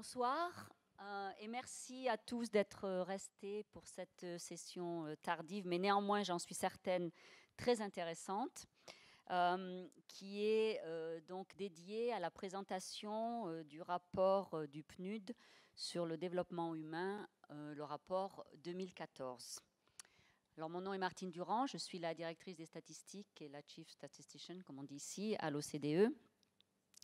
Bonsoir et merci à tous d'être restés pour cette session tardive, mais néanmoins, j'en suis certaine, très intéressante, qui est donc dédiée à la présentation du rapport du PNUD sur le développement humain, le rapport 2014. Alors, mon nom est Martine Durand, je suis la directrice des statistiques et la Chief Statistician, comme on dit ici, à l'OCDE,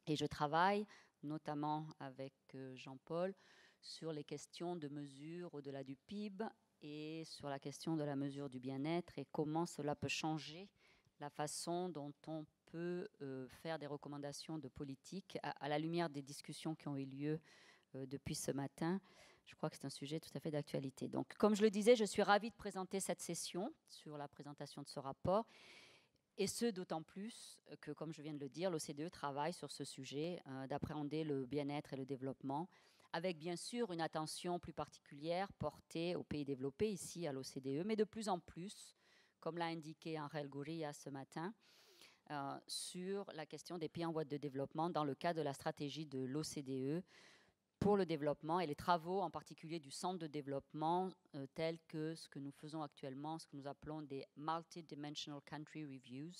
et je travaille notamment avec Jean-Paul, sur les questions de mesure au-delà du PIB et sur la question de la mesure du bien-être et comment cela peut changer la façon dont on peut faire des recommandations de politique à la lumière des discussions qui ont eu lieu depuis ce matin. Je crois que c'est un sujet tout à fait d'actualité. Donc, comme je le disais, je suis ravie de présenter cette session sur la présentation de ce rapport. Et ce, d'autant plus que, comme je viens de le dire, l'OCDE travaille sur ce sujet d'appréhender le bien-être et le développement, avec bien sûr une attention plus particulière portée aux pays développés, ici à l'OCDE, mais de plus en plus, comme l'a indiqué Angel Gurria ce matin, sur la question des pays en voie de développement dans le cadre de la stratégie de l'OCDE pour le développement et les travaux en particulier du centre de développement tels que ce que nous faisons actuellement, ce que nous appelons des Multidimensional Country Reviews,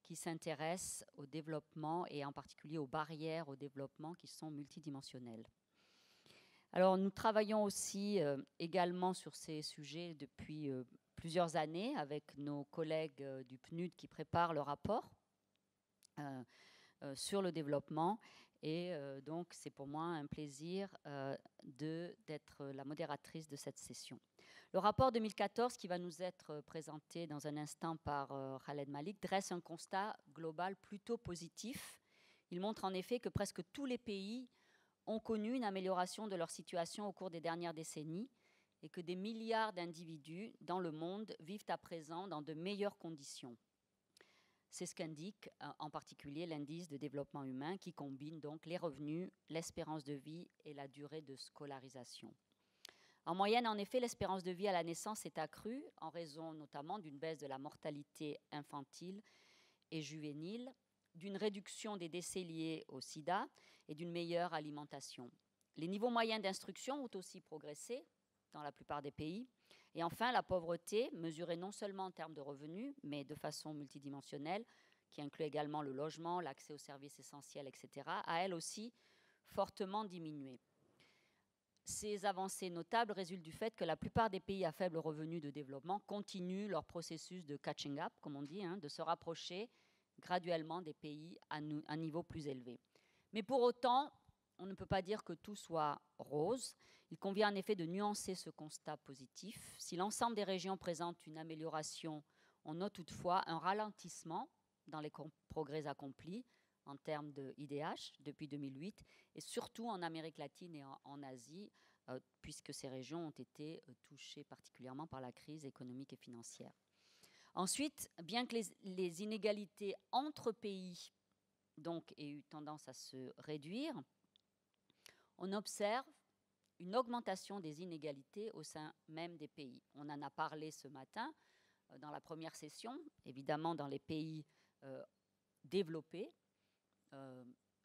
qui s'intéressent au développement et en particulier aux barrières au développement qui sont multidimensionnelles. Alors nous travaillons aussi également sur ces sujets depuis plusieurs années avec nos collègues du PNUD qui préparent le rapport sur le développement. Et donc, c'est pour moi un plaisir d'être la modératrice de cette session. Le rapport 2014, qui va nous être présenté dans un instant par Khaled Malik, dresse un constat global plutôt positif. Il montre en effet que presque tous les pays ont connu une amélioration de leur situation au cours des dernières décennies et que des milliards d'individus dans le monde vivent à présent dans de meilleures conditions. C'est ce qu'indique en particulier l'indice de développement humain qui combine donc les revenus, l'espérance de vie et la durée de scolarisation. En moyenne, en effet, l'espérance de vie à la naissance s'est accrue en raison notamment d'une baisse de la mortalité infantile et juvénile, d'une réduction des décès liés au sida et d'une meilleure alimentation. Les niveaux moyens d'instruction ont aussi progressé dans la plupart des pays. Et enfin, la pauvreté, mesurée non seulement en termes de revenus, mais de façon multidimensionnelle, qui inclut également le logement, l'accès aux services essentiels, etc., a elle aussi fortement diminué. Ces avancées notables résultent du fait que la plupart des pays à faible revenu de développement continuent leur processus de catching up, comme on dit, de se rapprocher graduellement des pays à un niveau plus élevé. Mais pour autant, on ne peut pas dire que tout soit rose. Il convient en effet de nuancer ce constat positif. Si l'ensemble des régions présentent une amélioration, on note toutefois un ralentissement dans les progrès accomplis en termes de IDH depuis 2008 et surtout en Amérique latine et en Asie, puisque ces régions ont été touchées particulièrement par la crise économique et financière. Ensuite, bien que les inégalités entre pays donc, aient eu tendance à se réduire, on observe une augmentation des inégalités au sein même des pays. On en a parlé ce matin dans la première session, évidemment dans les pays développés,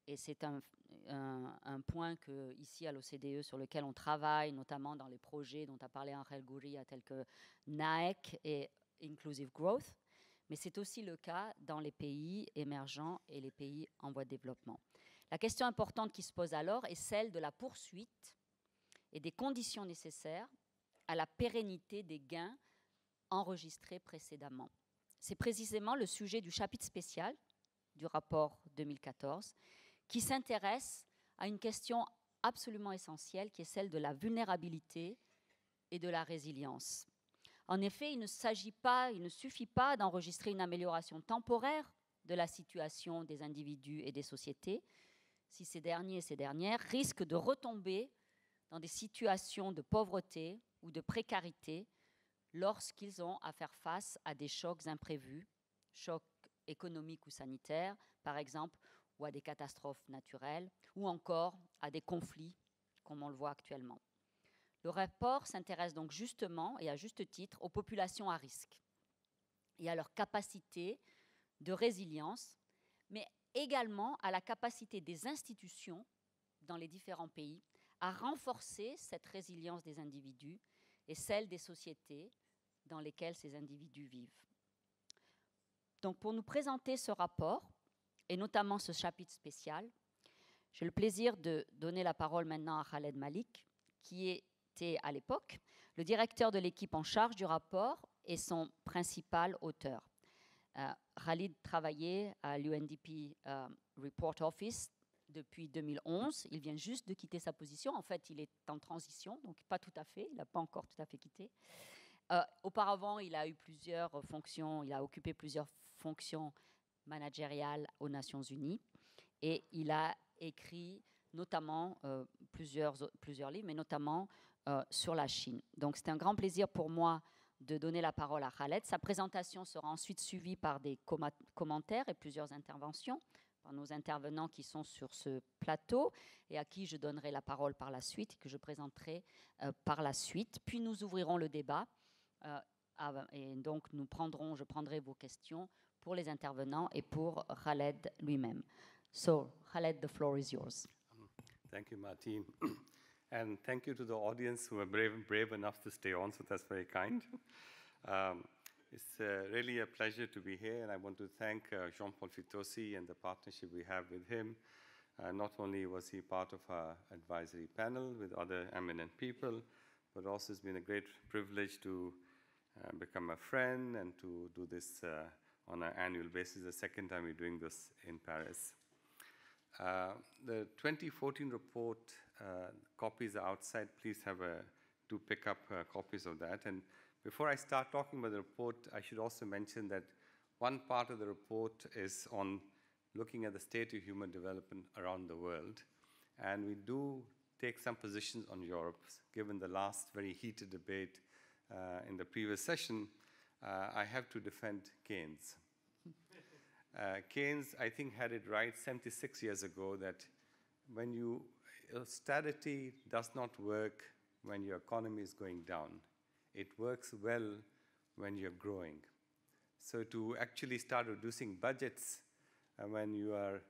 et c'est un point que, ici à l'OCDE sur lequel on travaille, notamment dans les projets dont a parlé Angel Gurria, tels que NAEC et Inclusive Growth, mais c'est aussi le cas dans les pays émergents et les pays en voie de développement. La question importante qui se pose alors est celle de la poursuite et des conditions nécessaires à la pérennité des gains enregistrés précédemment. C'est précisément le sujet du chapitre spécial du rapport 2014 qui s'intéresse à une question absolument essentielle qui est celle de la vulnérabilité et de la résilience. En effet, il ne suffit pas d'enregistrer une amélioration temporaire de la situation des individus et des sociétés si ces derniers et ces dernières risquent de retomber dans des situations de pauvreté ou de précarité lorsqu'ils ont à faire face à des chocs imprévus, chocs économiques ou sanitaires, par exemple, ou à des catastrophes naturelles, ou encore à des conflits, comme on le voit actuellement. Le rapport s'intéresse donc justement, et à juste titre, aux populations à risque et à leur capacité de résilience, mais également à la capacité des institutions dans les différents pays à renforcer cette résilience des individus et celle des sociétés dans lesquelles ces individus vivent. Donc, pour nous présenter ce rapport, et notamment ce chapitre spécial, j'ai le plaisir de donner la parole maintenant à Khaled Malik, qui était à l'époque le directeur de l'équipe en charge du rapport et son principal auteur. Khalid travaillait à l'UNDP Report Office depuis 2011. Il vient juste de quitter sa position. En fait, il est en transition, donc pas tout à fait. Il n'a pas encore tout à fait quitté. Auparavant, il a eu plusieurs fonctions. Il a occupé plusieurs fonctions managériales aux Nations Unies. Et il a écrit notamment plusieurs livres, mais notamment sur la Chine. Donc, c'est un grand plaisir pour moi de donner la parole à Khaled. Sa présentation sera ensuite suivie par des commentaires et plusieurs interventions par nos intervenants qui sont sur ce plateau et à qui je donnerai la parole par la suite et que je présenterai par la suite. Puis nous ouvrirons le débat et donc je prendrai vos questions pour les intervenants et pour Khaled lui-même. So, Khaled, the floor is yours. Thank you, Martine. And thank you to the audience who were brave enough to stay on, so that's very kind. It's really a pleasure to be here, and I want to thank Jean-Paul Fitoussi and the partnership we have with him. Not only was he part of our advisory panel with other eminent people, but also it's been a great privilege to become a friend and to do this on an annual basis. The second time we're doing this in Paris. The 2014 report, copies are outside. Please do pick up copies of that. And before I start talking about the report, I should also mention that one part of the report is on looking at the state of human development around the world. And we do take some positions on Europe, given the last very heated debate in the previous session. I have to defend Keynes. Keynes, I think, had it right 76 years ago that when austerity does not work when your economy is going down. It works well when you're growing. So to actually start reducing budgets when you are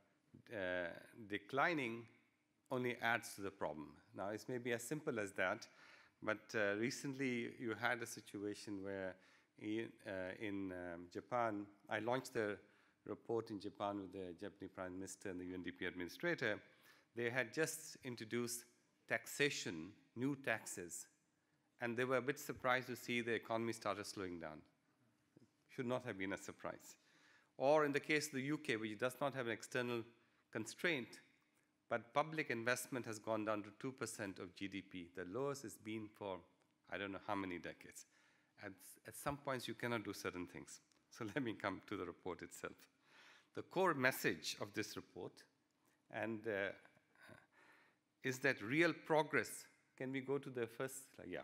declining only adds to the problem. Now, it's maybe as simple as that, but recently you had a situation where in Japan, I launched the report in Japan with the Japanese Prime Minister and the UNDP administrator. They had just introduced taxation, new taxes, and they were a bit surprised to see the economy started slowing down. Should not have been a surprise. Or in the case of the UK, which does not have an external constraint, but public investment has gone down to 2% of GDP, the lowest it's been for I don't know how many decades. At some points, you cannot do certain things. So let me come to the report itself. The core message of this report is that real progress, can we go to the first slide? Yeah.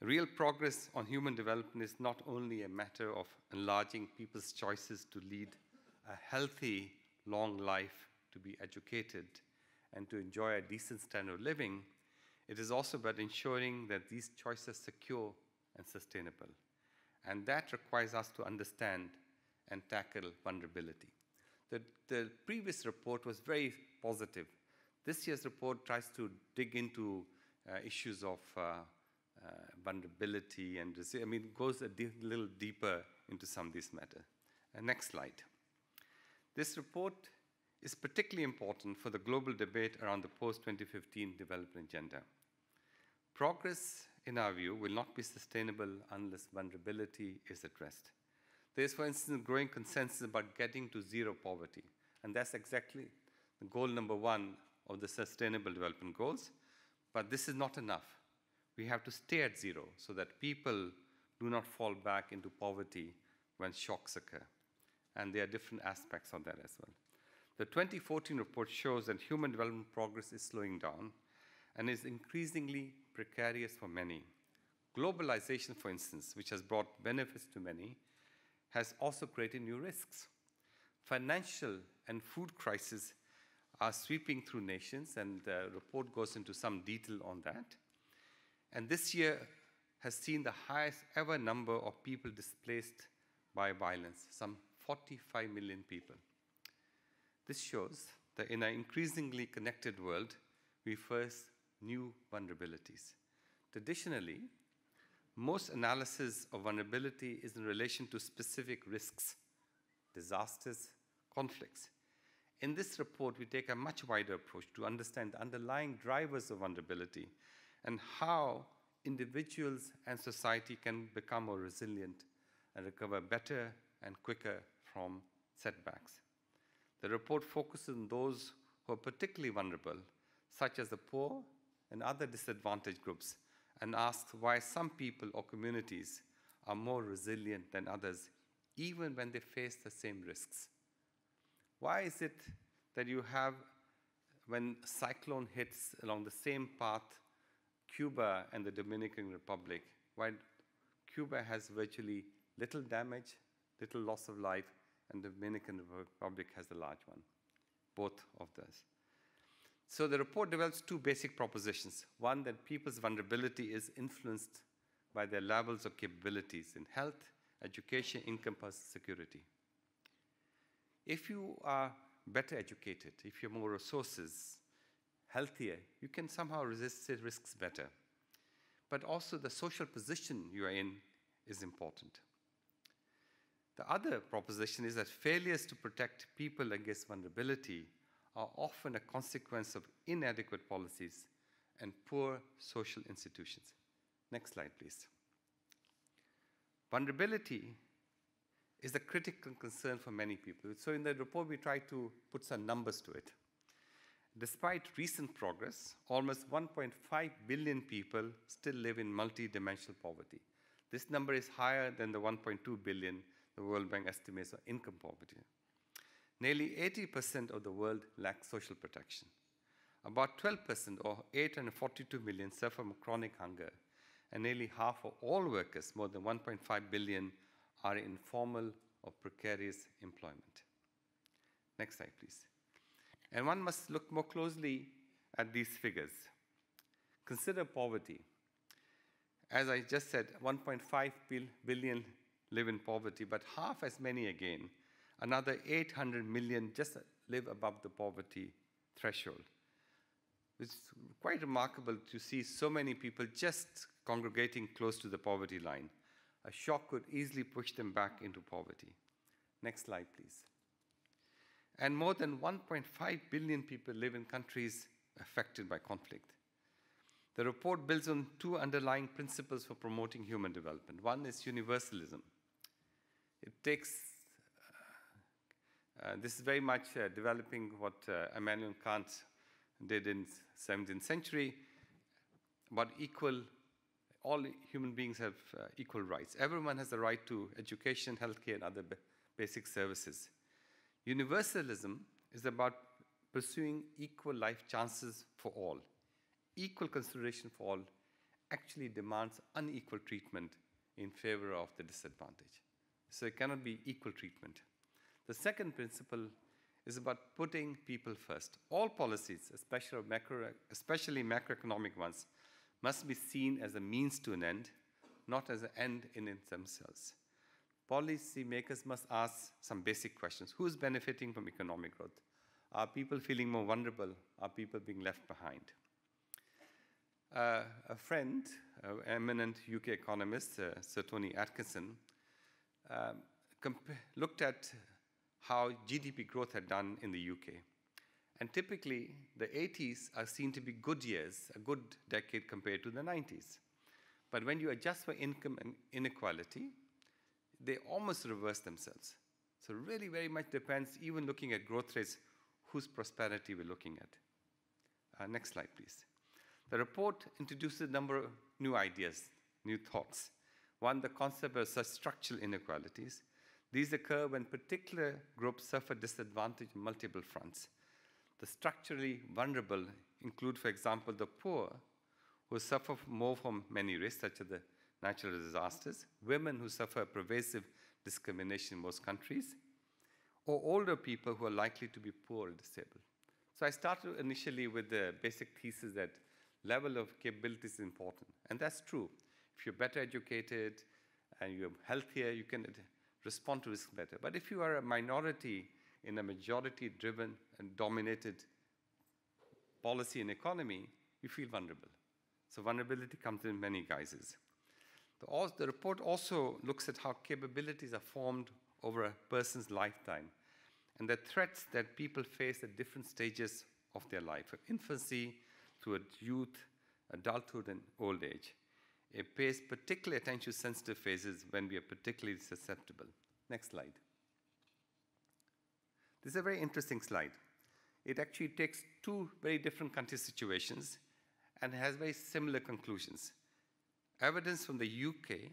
Real progress on human development is not only a matter of enlarging people's choices to lead a healthy, long life, to be educated, and to enjoy a decent standard of living. It is also about ensuring that these choices are secure and sustainable. And that requires us to understand and tackle vulnerability. The previous report was very positive. This year's report tries to dig into issues of vulnerability and goes a little deeper into some of these matters. Next slide. This report is particularly important for the global debate around the post-2015 development agenda. Progress, in our view, will not be sustainable unless vulnerability is addressed. There is, for instance, a growing consensus about getting to zero poverty, and that's exactly the goal number 1 of the Sustainable Development Goals, but this is not enough. We have to stay at zero so that people do not fall back into poverty when shocks occur, and there are different aspects of that as well. The 2014 report shows that human development progress is slowing down and is increasingly precarious for many. Globalization, for instance, which has brought benefits to many, has also created new risks. Financial and food crises are sweeping through nations, and the report goes into some detail on that. And this year has seen the highest ever number of people displaced by violence, some 45 million people. This shows that in an increasingly connected world, we face new vulnerabilities. Traditionally, most analysis of vulnerability is in relation to specific risks, disasters, conflicts. In this report, we take a much wider approach to understand the underlying drivers of vulnerability and how individuals and society can become more resilient and recover better and quicker from setbacks. The report focuses on those who are particularly vulnerable, such as the poor and other disadvantaged groups, and asks why some people or communities are more resilient than others, even when they face the same risks. Why is it that you have, when cyclone hits along the same path, Cuba and the Dominican Republic, while Cuba has virtually little damage, little loss of life, and the Dominican Republic has a large one, both of those. So the report develops two basic propositions. One, that people's vulnerability is influenced by their levels of capabilities in health, education, income, personal security. If you are better educated, if you have more resources, healthier, you can somehow resist risks better. But also the social position you are in is important. The other proposition is that failures to protect people against vulnerability are often a consequence of inadequate policies and poor social institutions. Next slide, please. Vulnerability is a critical concern for many people. So in the report, we try to put some numbers to it. Despite recent progress, almost 1.5 billion people still live in multi-dimensional poverty. This number is higher than the 1.2 billion the World Bank estimates of income poverty. Nearly 80% of the world lacks social protection. About 12%, or 842 million, suffer from chronic hunger, and nearly half of all workers, more than 1.5 billion, are in formal or precarious employment. Next slide, please. And one must look more closely at these figures. Consider poverty. As I just said, 1.5 billion live in poverty, but half as many again, another 800 million just live above the poverty threshold. It's quite remarkable to see so many people just congregating close to the poverty line. A shock could easily push them back into poverty. Next slide, please. And more than 1.5 billion people live in countries affected by conflict. The report builds on two underlying principles for promoting human development. One is universalism. It takes, this is very much developing what Immanuel Kant did in 17th century, about all human beings have equal rights. Everyone has the right to education, healthcare, and other basic services. Universalism is about pursuing equal life chances for all. Equal consideration for all actually demands unequal treatment in favor of the disadvantaged. So it cannot be equal treatment. The second principle is about putting people first. All policies, especially macroeconomic ones, must be seen as a means to an end, not as an end in themselves. Policy makers must ask some basic questions. Who's benefiting from economic growth? Are people feeling more vulnerable? Are people being left behind? A friend, eminent UK economist, Sir Tony Atkinson, looked at how GDP growth had done in the UK. And typically, the 80s are seen to be good years, a good decade compared to the 90s. But when you adjust for income and inequality, they almost reverse themselves. So really very much depends, even looking at growth rates, whose prosperity we're looking at. Next slide, please. The report introduces a number of new ideas, new thoughts. One, the concept of such structural inequalities. These occur when particular groups suffer disadvantage on multiple fronts. The structurally vulnerable include, for example, the poor, who suffer more from many risks, such as the natural disasters, women who suffer pervasive discrimination in most countries, or older people who are likely to be poor or disabled. So I started initially with the basic thesis that level of capability is important, and that's true. If you're better educated and you're healthier, you can respond to risk better. But if you are a minority in a majority-driven and dominated policy and economy, you feel vulnerable. So vulnerability comes in many guises. The report also looks at how capabilities are formed over a person's lifetime and the threats that people face at different stages of their life, from infancy to youth, adulthood, and old age. It pays particular attention to sensitive phases when we are particularly susceptible. Next slide. This is a very interesting slide. It actually takes two very different country situations and has very similar conclusions. Evidence from the UK,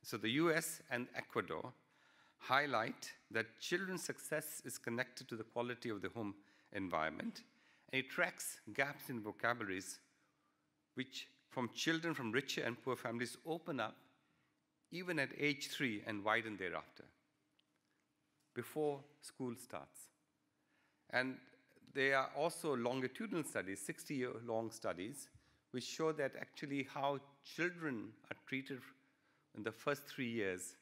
so the US and Ecuador, highlight that children's success is connected to the quality of the home environment, and it tracks gaps in vocabularies which from children from richer and poor families open up even at age 3 and widen thereafter, before school starts. And there are also longitudinal studies, 60-year-long studies, which show that actually how children are treated in the first 3 years,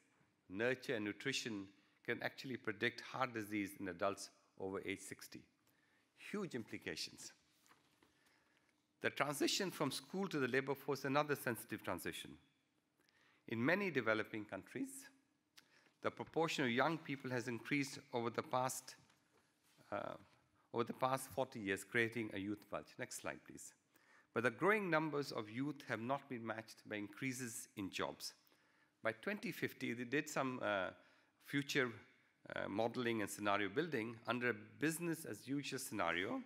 nurture and nutrition, can actually predict heart disease in adults over age 60. Huge implications. The transition from school to the labor force is another sensitive transition. In many developing countries, the proportion of young people has increased over the past 40 years, creating a youth bulge. Next slide, please. But the growing numbers of youth have not been matched by increases in jobs. By 2050, they did some future modeling and scenario building. Under a business as usual scenario,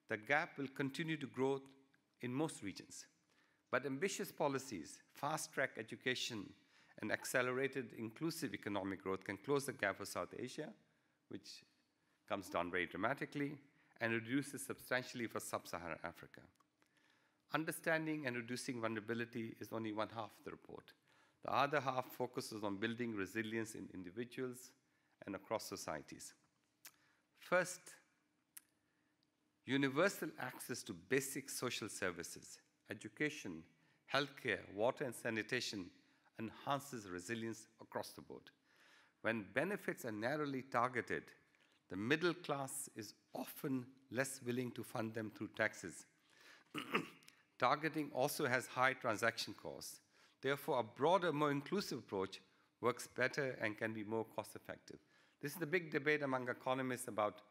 the gap will continue to grow in most regions. But ambitious policies, fast-track education, and accelerated inclusive economic growth can close the gap for South Asia, which comes down very dramatically, and reduces substantially for sub-Saharan Africa. Understanding and reducing vulnerability is only one half of the report. The other half focuses on building resilience in individuals and across societies. First, universal access to basic social services, education, healthcare, water and sanitation enhances resilience across the board. When benefits are narrowly targeted, the middle class is often less willing to fund them through taxes. Targeting also has high transaction costs. Therefore, a broader, more inclusive approach works better and can be more cost-effective. This is the big debate among economists about,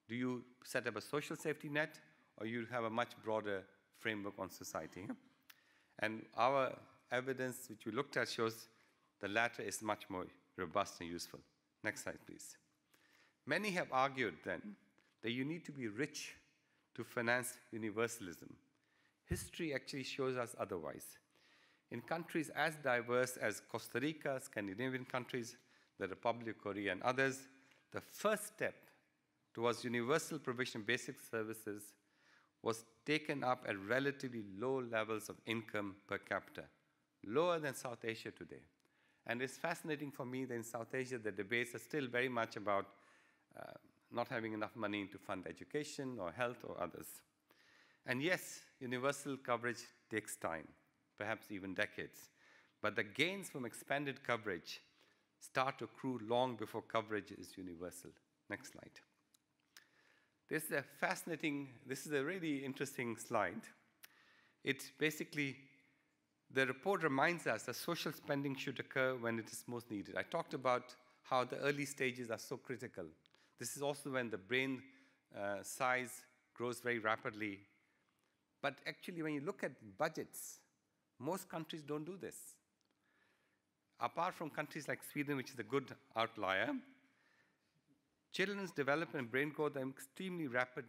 do you set up a social safety net, or you have a much broader framework on society? And our evidence, which we looked at, shows the latter is much more robust and useful. Next slide, please. Many have argued, then, that you need to be rich to finance universalism. History actually shows us otherwise. In countries as diverse as Costa Rica, Scandinavian countries, the Republic of Korea, and others, the first step towards universal provision of basic services was taken up at relatively low levels of income per capita, lower than South Asia today. And it's fascinating for me that in South Asia, the debates are still very much about not having enough money to fund education or health or others. And yes, universal coverage takes time, perhaps even decades. But the gains from expanded coverage start to accrue long before coverage is universal. Next slide. This is a really interesting slide. It basically, the report reminds us that social spending should occur when it is most needed. I talked about how the early stages are so critical. This is also when the brain size grows very rapidly. But actually, when you look at budgets, most countries don't do this. Apart from countries like Sweden, which is a good outlier, children's development and brain growth are extremely rapid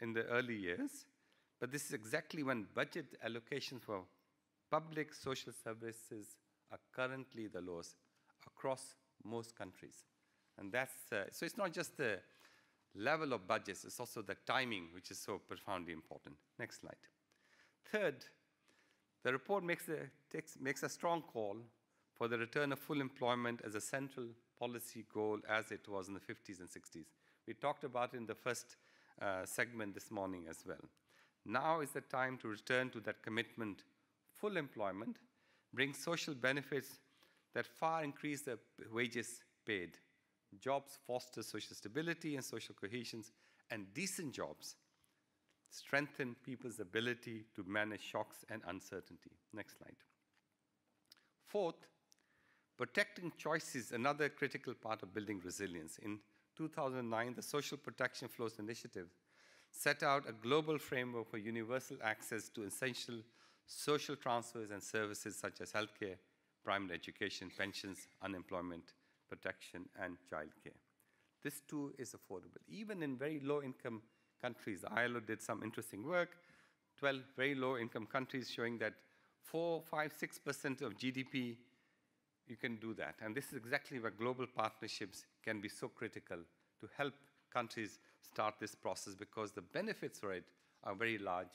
in the early years. But this is exactly when budget allocations for public social services are currently the lowest across most countries. And that's, so it's not just the level of budgets, it's also the timing, which is so profoundly important. Next slide. Third, the report makes a strong call for the return of full employment as a central policy goal as it was in the 50s and 60s. We talked about it in the first segment this morning as well. Now is the time to return to that commitment. Full employment brings social benefits that far increase the wages paid. Jobs foster social stability and social cohesion, and decent jobs strengthen people's ability to manage shocks and uncertainty. Next slide. Fourth, protecting choice is another critical part of building resilience. In 2009, the Social Protection Flows Initiative set out a global framework for universal access to essential social transfers and services such as healthcare, primary education, pensions, unemployment protection, and childcare. This too is affordable. Even in very low-income countries, the ILO did some interesting work, 12 very low-income countries showing that 4, 5, 6% of GDP, you can do that. And this is exactly where global partnerships can be so critical to help countries start this process, because the benefits for it are very large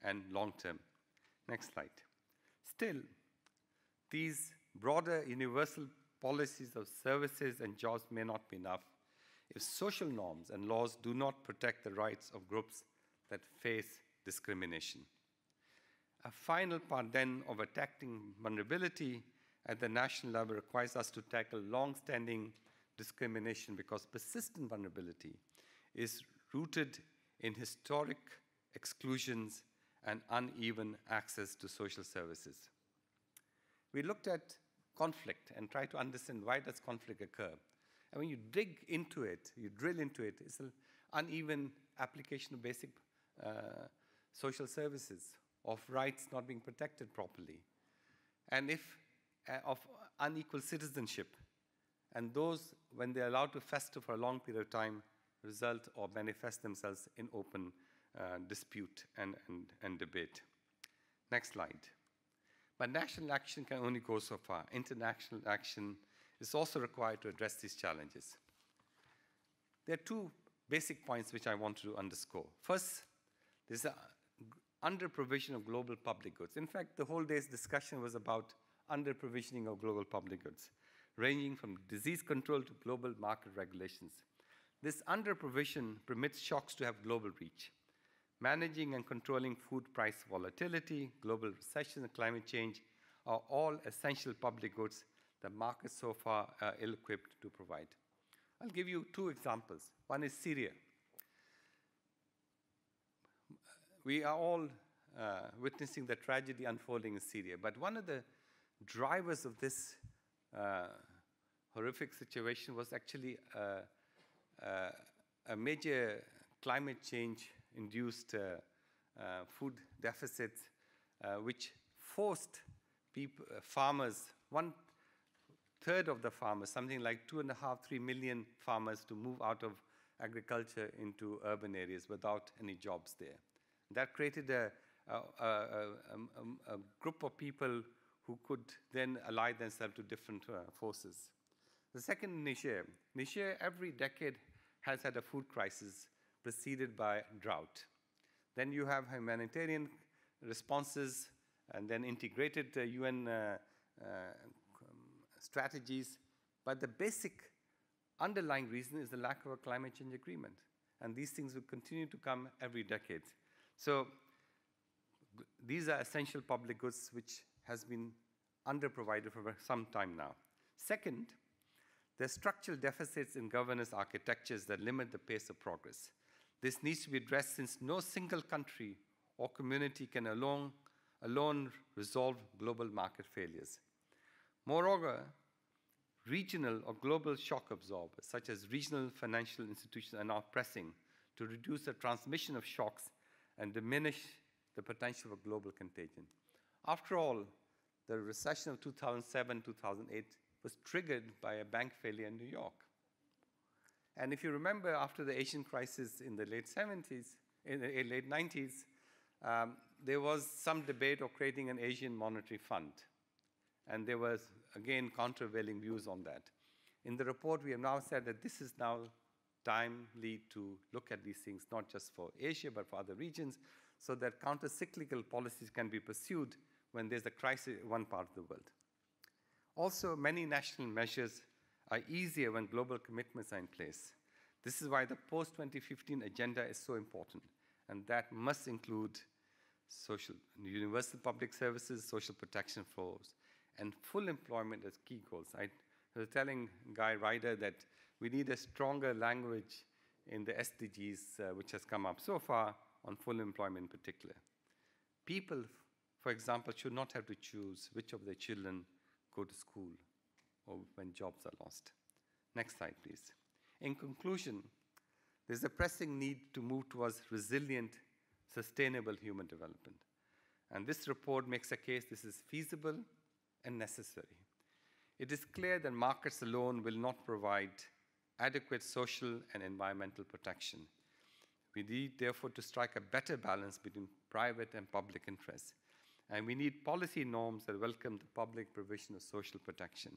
and long-term. Next slide. Still, these broader universal policies of services and jobs may not be enough if social norms and laws do not protect the rights of groups that face discrimination. A final part then of attacking vulnerability at the national level requires us to tackle long-standing discrimination, because persistent vulnerability is rooted in historic exclusions and uneven access to social services. We looked at conflict and tried to understand why does conflict occur. And when you dig into it, you drill into it, it's an uneven application of basic social services, of rights not being protected properly, and of unequal citizenship. And those, when they're allowed to fester for a long period of time, result or manifest themselves in open dispute and debate. Next slide. But national action can only go so far. International action is also required to address these challenges. There are two basic points which I want to underscore. First, there's an under-provision of global public goods. In fact, the whole day's discussion was about under-provisioning of global public goods, ranging from disease control to global market regulations. This under-provision permits shocks to have global reach. Managing and controlling food price volatility, global recession, and climate change are all essential public goods that markets so far are ill-equipped to provide. I'll give you two examples. One is Syria. We are all witnessing the tragedy unfolding in Syria, but one of the drivers of this horrific situation was actually a major climate change-induced food deficit, which forced farmers, 1/3 of the farmers, something like 2.5, 3 million farmers, to move out of agriculture into urban areas without any jobs there. That created a group of people who could then ally themselves to different forces. The second, Niger. Niger, every decade, has had a food crisis preceded by drought. Then you have humanitarian responses and then integrated UN strategies. But the basic underlying reason is the lack of a climate change agreement. And these things will continue to come every decade. So these are essential public goods which has been underprovided for some time now. Second, there are structural deficits in governance architectures that limit the pace of progress. This needs to be addressed, since no single country or community can alone resolve global market failures. Moreover, regional or global shock absorbers, such as regional financial institutions, are now pressing to reduce the transmission of shocks and diminish the potential for global contagion. After all, the recession of 2007-2008 was triggered by a bank failure in New York. And if you remember, after the Asian crisis in the late 90s, there was some debate of creating an Asian monetary fund. And there was, again, countervailing views on that. In the report, we have now said that this is now timely to look at these things, not just for Asia, but for other regions, so that counter-cyclical policies can be pursued when there's a crisis in one part of the world. Also, many national measures are easier when global commitments are in place. This is why the post-2015 agenda is so important, and that must include universal public services, social protection flows, and full employment as key goals. I was telling Guy Ryder that we need a stronger language in the SDGs, which has come up so far, on full employment in particular. People, for example, should not have to choose which of their children go to school or when jobs are lost. Next slide, please. In conclusion, there's a pressing need to move towards resilient, sustainable human development. And this report makes a case this is feasible and necessary. It is clear that markets alone will not provide adequate social and environmental protection. We need, therefore, to strike a better balance between private and public interests. And we need policy norms that welcome the public provision of social protection.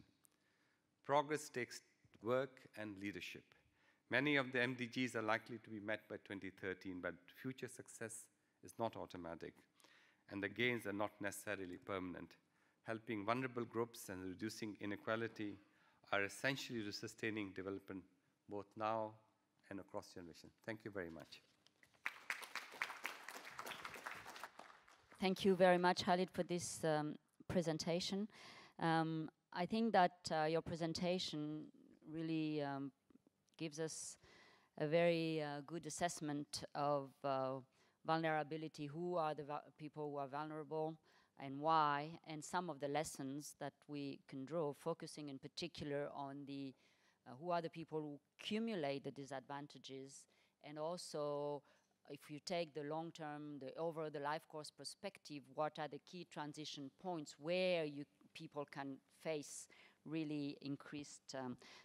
Progress takes work and leadership. Many of the MDGs are likely to be met by 2013, but future success is not automatic, and the gains are not necessarily permanent. Helping vulnerable groups and reducing inequality are essential to sustaining development both now and across generations. Thank you very much. Thank you very much, Khalid, for this presentation. I think that your presentation really gives us a very good assessment of vulnerability, who are the people who are vulnerable and why, and some of the lessons that we can draw, focusing in particular on the who are the people who accumulate the disadvantages, and also if you take the long-term, over the life course perspective, what are the key transition points where people can face really increased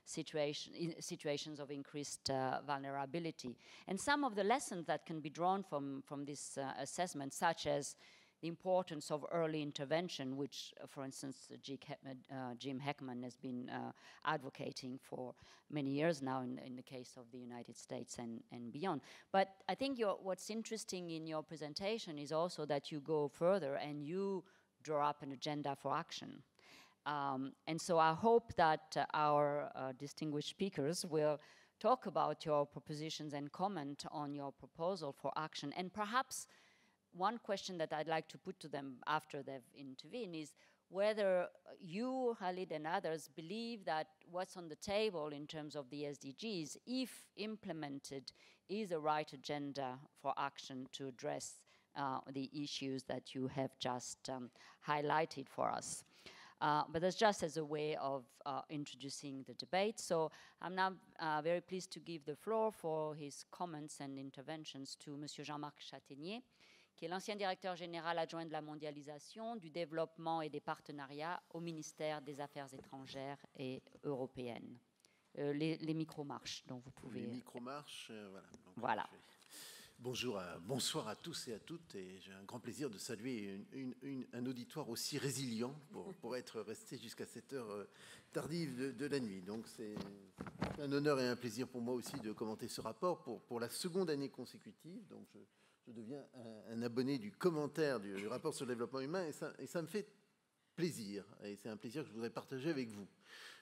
situations of increased vulnerability. And some of the lessons that can be drawn from this assessment, such as the importance of early intervention, which, for instance, Jim Heckman has been advocating for many years now in the case of the United States and beyond. But I think what's interesting in your presentation is also that you go further and you draw up an agenda for action. And so I hope that our distinguished speakers will talk about your propositions and comment on your proposal for action. And perhaps one question that I'd like to put to them after they've intervened is whether you, Khalid, and others believe that what's on the table in terms of the SDGs, if implemented, is the right agenda for action to address the issues that you have just highlighted for us. But that's just as a way of introducing the debate. So I'm now very pleased to give the floor for his comments and interventions to Monsieur Jean-Marc Chataignier, qui est l'ancien directeur général adjoint de la mondialisation, du développement et des partenariats au ministère des Affaires étrangères et européennes. Les micros marchent, donc vous pouvez... Les micros marchent, voilà. Donc voilà. Bonsoir à tous et à toutes, et j'ai un grand plaisir de saluer un auditoire aussi résilient pour être resté jusqu'à cette heure tardive de la nuit. Donc c'est un honneur et un plaisir pour moi aussi de commenter ce rapport pour la seconde année consécutive. Donc je deviens un abonné du commentaire du rapport sur le développement humain, et ça me fait plaisir, et c'est un plaisir que je voudrais partager avec vous.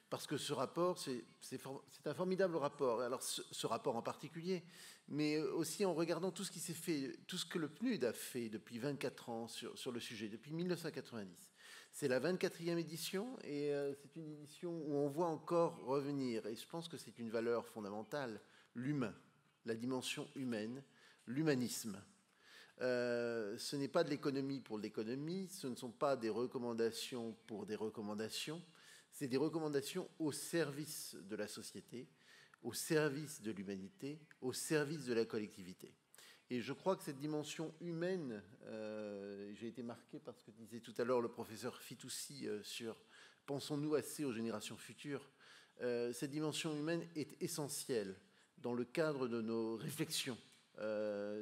Parce que ce rapport, c'est un formidable rapport. Alors ce rapport en particulier, mais aussi en regardant tout ce qui s'est fait, tout ce que le PNUD a fait depuis 24 ans sur le sujet, depuis 1990. C'est la 24e édition, et c'est une édition où on voit encore revenir, et je pense que c'est une valeur fondamentale, l'humain, la dimension humaine, l'humanisme. Ce n'est pas de l'économie pour l'économie, ce ne sont pas des recommandations pour des recommandations, c'est des recommandations au service de la société, au service de l'humanité, au service de la collectivité. Et je crois que cette dimension humaine, j'ai été marqué par ce que disait tout à l'heure le professeur Fitoussi sur « Pensons-nous assez aux générations futures ?» Cette dimension humaine est essentielle dans le cadre de nos réflexions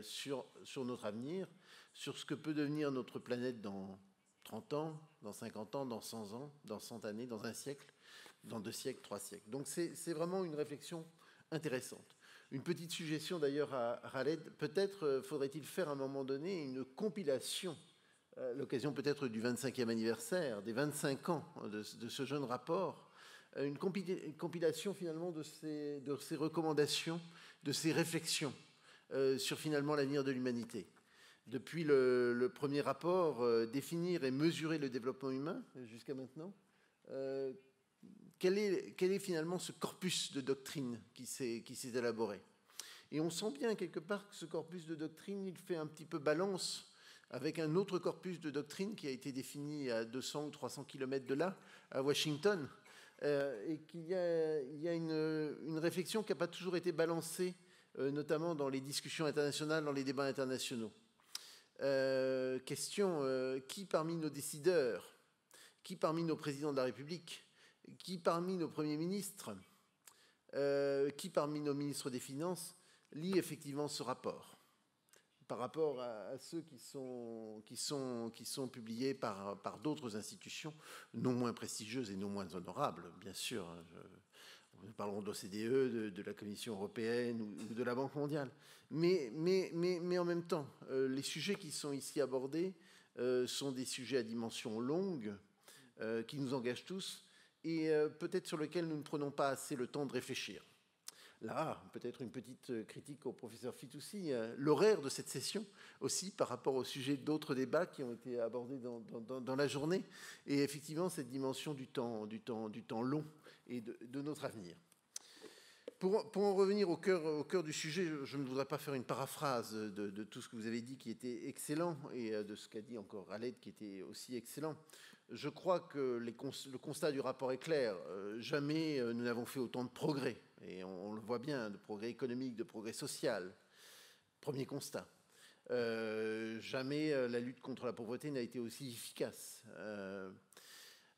sur notre avenir, sur ce que peut devenir notre planète dans 30 ans, dans 50 ans, dans 100 ans, dans 100 années, dans un siècle, dans 2 siècles, 3 siècles. Donc c'est vraiment une réflexion intéressante. Une petite suggestion d'ailleurs à Khaled, peut-être faudrait-il faire à un moment donné une compilation, l'occasion peut-être du 25e anniversaire, des 25 ans de ce jeune rapport, une compilation finalement de ces recommandations, de ces réflexions sur finalement l'avenir de l'humanité. Depuis le premier rapport, définir et mesurer le développement humain jusqu'à maintenant, quel est finalement ce corpus de doctrine qui s'est élaboré? Et on sent bien quelque part que ce corpus de doctrine, il fait un petit peu balance avec un autre corpus de doctrine qui a été défini à 200 ou 300 km de là, à Washington, et qu'il y a une réflexion qui n'a pas toujours été balancée, notamment dans les discussions internationales, dans les débats internationaux. Question, qui parmi nos décideurs, qui parmi nos présidents de la République, qui parmi nos premiers ministres, qui parmi nos ministres des Finances lit effectivement ce rapport par rapport à ceux qui sont publiés par d'autres institutions non moins prestigieuses et non moins honorables, bien sûr. Nous parlerons de l'OCDE, de la Commission européenne ou de la Banque mondiale. Mais en même temps, les sujets qui sont ici abordés sont des sujets à dimension longue, qui nous engagent tous, et peut-être sur lesquels nous ne prenons pas assez le temps de réfléchir. Là, peut-être une petite critique au professeur Fitoussi, l'horaire de cette session aussi par rapport au sujet d'autres débats qui ont été abordés dans la journée, et effectivement cette dimension du temps long et de notre avenir. Pour en revenir au cœur du sujet, je ne voudrais pas faire une paraphrase de tout ce que vous avez dit qui était excellent et de ce qu'a dit encore Khaled qui était aussi excellent. Je crois que le constat du rapport est clair. Jamais nous n'avons fait autant de progrès. Et on le voit bien, de progrès économique, de progrès social. Premier constat. Jamais la lutte contre la pauvreté n'a été aussi efficace.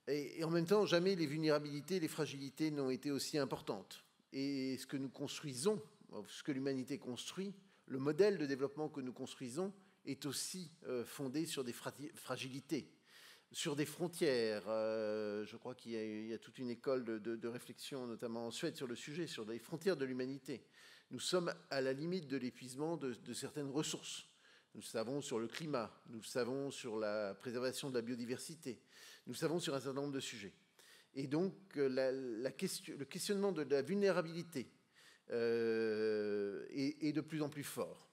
Et en même temps, jamais les vulnérabilités, les fragilités n'ont été aussi importantes. Et ce que nous construisons, ce que l'humanité construit, le modèle de développement que nous construisons est aussi fondé sur des fragilités, sur des frontières. Je crois qu'il y a toute une école de réflexion, notamment en Suède, sur le sujet, sur les frontières de l'humanité. Nous sommes à la limite de l'épuisement de certaines ressources. Nous savons sur le climat, nous savons sur la préservation de la biodiversité, nous savons sur un certain nombre de sujets. Et donc, le questionnement de la vulnérabilité est de plus en plus fort.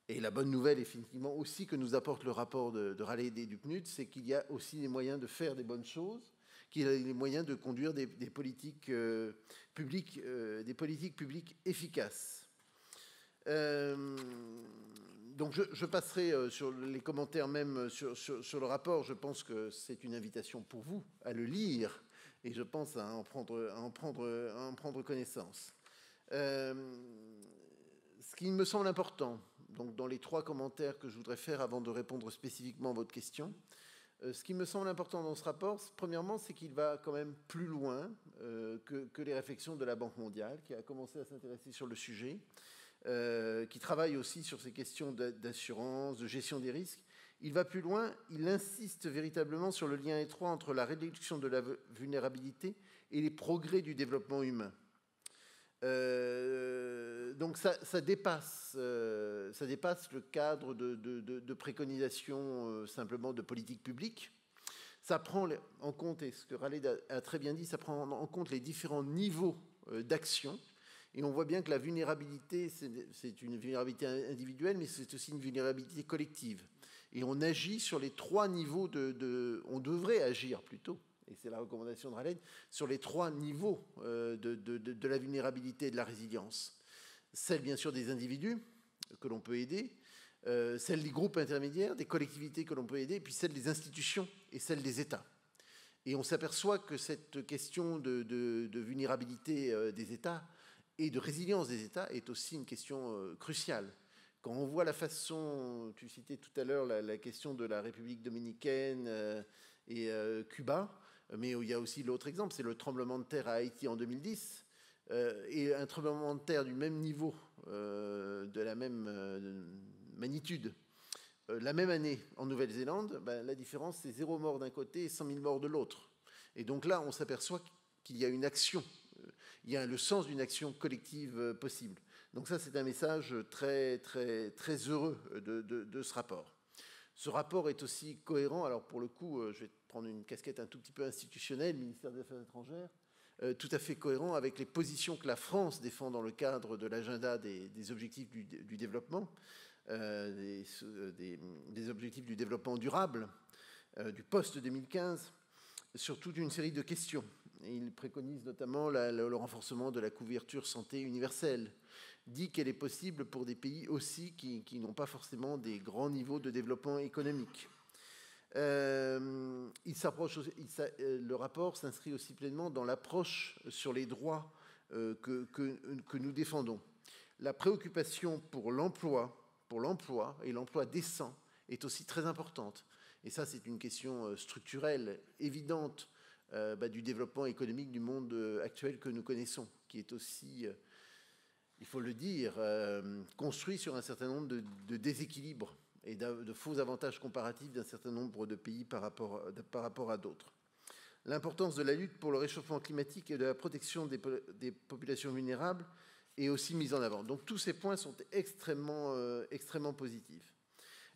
Et la bonne nouvelle, effectivement, aussi que nous apporte le rapport de Raleigh et du PNUD, c'est qu'il y a aussi les moyens de faire des bonnes choses, qu'il y a les moyens de conduire des politiques publiques efficaces. Donc je passerai sur les commentaires même sur le rapport. Je pense que c'est une invitation pour vous à le lire et je pense à en prendre connaissance. Ce qui me semble important, donc dans les 3 commentaires que je voudrais faire avant de répondre spécifiquement à votre question, ce qui me semble important dans ce rapport, premièrement, c'est qu'il va quand même plus loin que les réflexions de la Banque mondiale, qui a commencé à s'intéresser sur le sujet, qui travaille aussi sur ces questions d'assurance, de gestion des risques. Il va plus loin, il insiste véritablement sur le lien étroit entre la réduction de la vulnérabilité et les progrès du développement humain. Donc ça dépasse le cadre de préconisation simplement de politique publique. Ça prend en compte, et ce que Raleigh a très bien dit, ça prend en compte les différents niveaux d'action. Et on voit bien que la vulnérabilité, c'est une vulnérabilité individuelle, mais c'est aussi une vulnérabilité collective. Et on agit sur les 3 niveaux on devrait agir plutôt, et c'est la recommandation de Raleigh, sur les 3 niveaux de la vulnérabilité et de la résilience. Celle, bien sûr, des individus que l'on peut aider, celle des groupes intermédiaires, des collectivités que l'on peut aider, et puis celle des institutions et celle des États. Et on s'aperçoit que cette question de vulnérabilité des États et de résilience des États est aussi une question cruciale. Quand on voit la façon, tu citais tout à l'heure la question de la République dominicaine et Cuba, mais il y a aussi l'autre exemple, c'est le tremblement de terre à Haïti en 2010, et un tremblement de terre du même niveau, de la même magnitude, la même année en Nouvelle-Zélande, la différence c'est 0 mort d'un côté et 100 000 morts de l'autre. Et donc là, on s'aperçoit qu'il y a une action, il y a le sens d'une action collective possible. Donc ça, c'est un message très, très, très heureux de ce rapport. Ce rapport est aussi cohérent, alors pour le coup, je vais prendre une casquette un tout petit peu institutionnelle, ministère des Affaires étrangères, tout à fait cohérent avec les positions que la France défend dans le cadre de l'agenda des objectifs du développement, des objectifs du développement durable, du post-2015, sur toute une série de questions. Et il préconise notamment le renforcement de la couverture santé universelle, dit qu'elle est possible pour des pays aussi qui n'ont pas forcément des grands niveaux de développement économique. Le rapport s'inscrit aussi pleinement dans l'approche sur les droits que nous défendons. La préoccupation pour l'emploi et l'emploi décent est aussi très importante. Et ça, c'est une question structurelle, évidente, du développement économique du monde actuel que nous connaissons, qui est aussi, il faut le dire, construit sur un certain nombre de déséquilibres et de faux avantages comparatifs d'un certain nombre de pays par rapport à d'autres. L'importance de la lutte pour le réchauffement climatique et de la protection des populations vulnérables est aussi mise en avant. Donc tous ces points sont extrêmement positifs.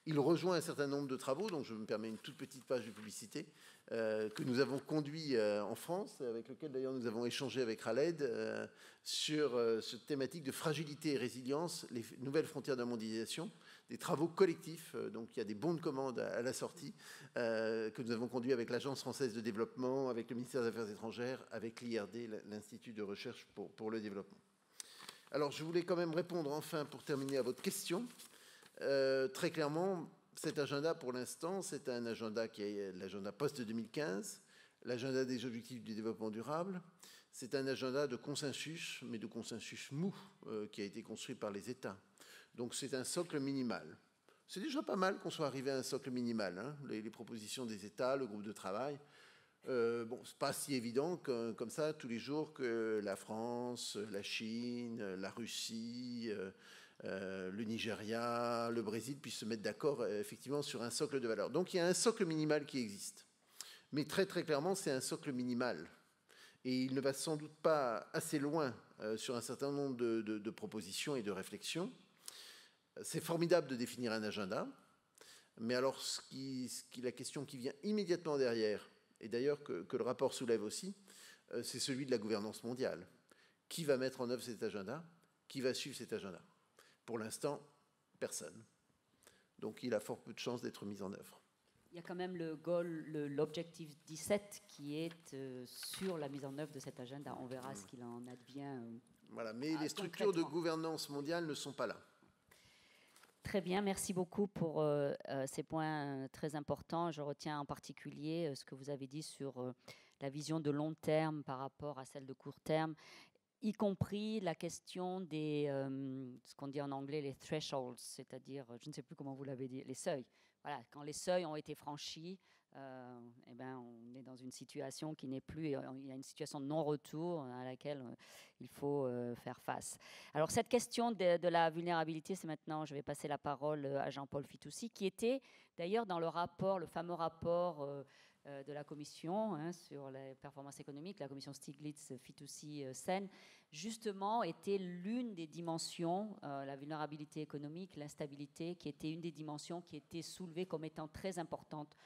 Il rejoint un certain nombre de travaux, donc je me permets une toute petite page de publicité, que nous avons conduit en France, avec lequel d'ailleurs nous avons échangé avec Khaled sur cette thématique de fragilité et résilience, les nouvelles frontières de la mondialisation, des travaux collectifs, donc il y a des bons de commande à la sortie, que nous avons conduit avec l'Agence française de développement, avec le ministère des Affaires étrangères, avec l'IRD, l'Institut de recherche pour le développement. Alors je voulais quand même répondre enfin, pour terminer, à votre question. Très clairement, cet agenda, pour l'instant, c'est un agenda qui est l'agenda post-2015, l'agenda des objectifs du développement durable. C'est un agenda de consensus, mais de consensus mou, qui a été construit par les États. Donc c'est un socle minimal. C'est déjà pas mal qu'on soit arrivé à un socle minimal, hein, les propositions des États, le groupe de travail. C'est pas si évident comme ça tous les jours que la France, la Chine, la Russie, le Nigeria, le Brésil puissent se mettre d'accord effectivement sur un socle de valeurs. Donc il y a un socle minimal qui existe. Mais très très clairement, c'est un socle minimal. Et il ne va sans doute pas assez loin sur un certain nombre de propositions et de réflexions. C'est formidable de définir un agenda. Mais alors la question qui vient immédiatement derrière, et d'ailleurs que le rapport soulève aussi, c'est celui de la gouvernance mondiale. Qui va mettre en œuvre cet agenda? Qui va suivre cet agenda? Pour l'instant, personne. Donc il a fort peu de chances d'être mis en œuvre. Il y a quand même l'objectif 17 qui est sur la mise en œuvre de cet agenda. On verra ce qu'il en advient. Voilà, mais les structures de gouvernance mondiale ne sont pas là. Très bien, merci beaucoup pour ces points très importants. Je retiens en particulier ce que vous avez dit sur la vision de long terme par rapport à celle de court terme, y compris la question des, ce qu'on dit en anglais, les thresholds, c'est-à-dire, je ne sais plus comment vous l'avez dit, les seuils. Voilà, quand les seuils ont été franchis, eh ben, on est dans une situation qui n'est plus, il y a une situation de non-retour à laquelle il faut faire face. Alors cette question de la vulnérabilité, c'est maintenant, je vais passer la parole à Jean-Paul Fitoussi, qui était d'ailleurs dans le rapport, le fameux rapport de la commission sur les performances économiques, la commission Stiglitz, Fitoussi, Sen, justement était l'une des dimensions, la vulnérabilité économique, l'instabilité, qui était une des dimensions qui était soulevée comme étant très importante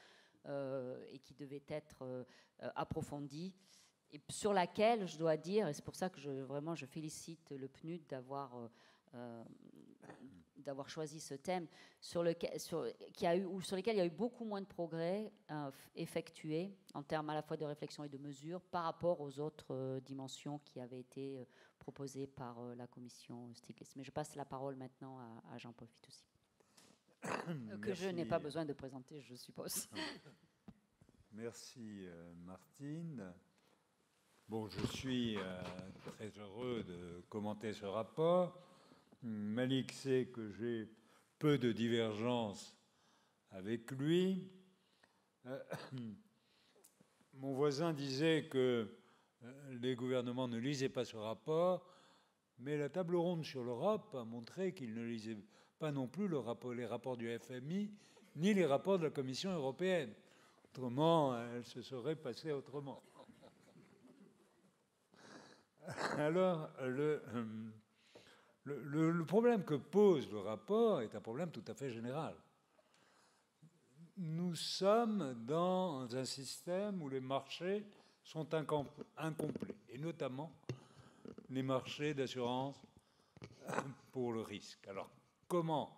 et qui devait être approfondie, et sur laquelle, je dois dire, et c'est pour ça que je félicite le PNUD d'avoir choisi ce thème, sur lequel il y a eu beaucoup moins de progrès effectués en termes à la fois de réflexion et de mesures par rapport aux autres dimensions qui avaient été proposées par la commission Stiglitz. Mais je passe la parole maintenant à Jean-Paul Fitoussi. Que je n'ai pas besoin de présenter, je suppose. Merci Martine. Bon, je suis très heureux de commenter ce rapport. Malik sait que j'ai peu de divergences avec lui. Mon voisin disait que les gouvernements ne lisaient pas ce rapport, mais la table ronde sur l'Europe a montré qu'ils ne lisaient pas non plus les rapports du FMI, ni les rapports de la Commission européenne. Autrement, elle se serait passée autrement. Alors, le problème que pose le rapport est un problème tout à fait général. Nous sommes dans un système où les marchés sont incomplets, et notamment les marchés d'assurance pour le risque. Alors, comment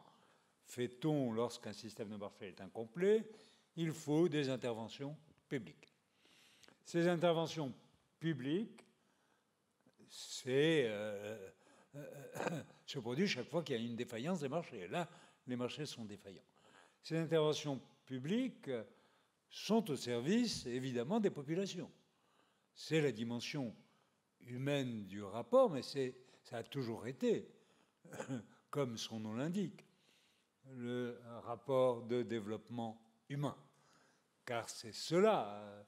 fait-on lorsqu'un système de marché est incomplet? Il faut des interventions publiques. Ces interventions publiques, c'est se produit chaque fois qu'il y a une défaillance des marchés. Et là, les marchés sont défaillants. Ces interventions publiques sont au service, évidemment, des populations. C'est la dimension humaine du rapport, mais ça a toujours été, comme son nom l'indique, le rapport de développement humain. Car c'est cela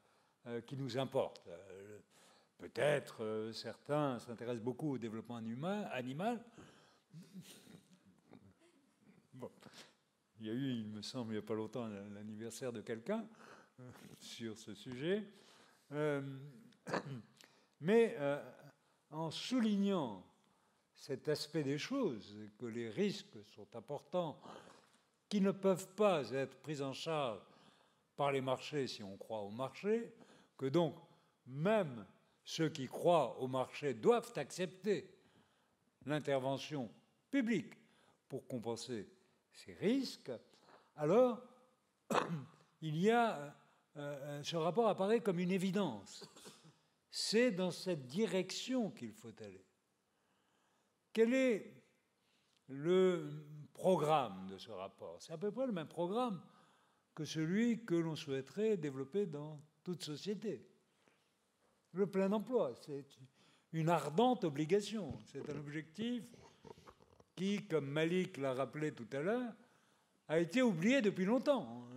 qui nous importe. Peut-être certains s'intéressent beaucoup au développement animal. Bon. Il y a eu, il me semble, il n'y a pas longtemps, l'anniversaire de quelqu'un sur ce sujet. Mais en soulignant cet aspect des choses, que les risques sont importants, qui ne peuvent pas être pris en charge par les marchés si on croit au marché, que donc même ceux qui croient au marché doivent accepter l'intervention publique pour compenser ces risques, alors il y a ce rapport apparaît comme une évidence. C'est dans cette direction qu'il faut aller. Quel est le programme de ce rapport? C'est à peu près le même programme que celui que l'on souhaiterait développer dans toute société. Le plein emploi, c'est une ardente obligation. C'est un objectif qui, comme Malik l'a rappelé tout à l'heure, a été oublié depuis longtemps.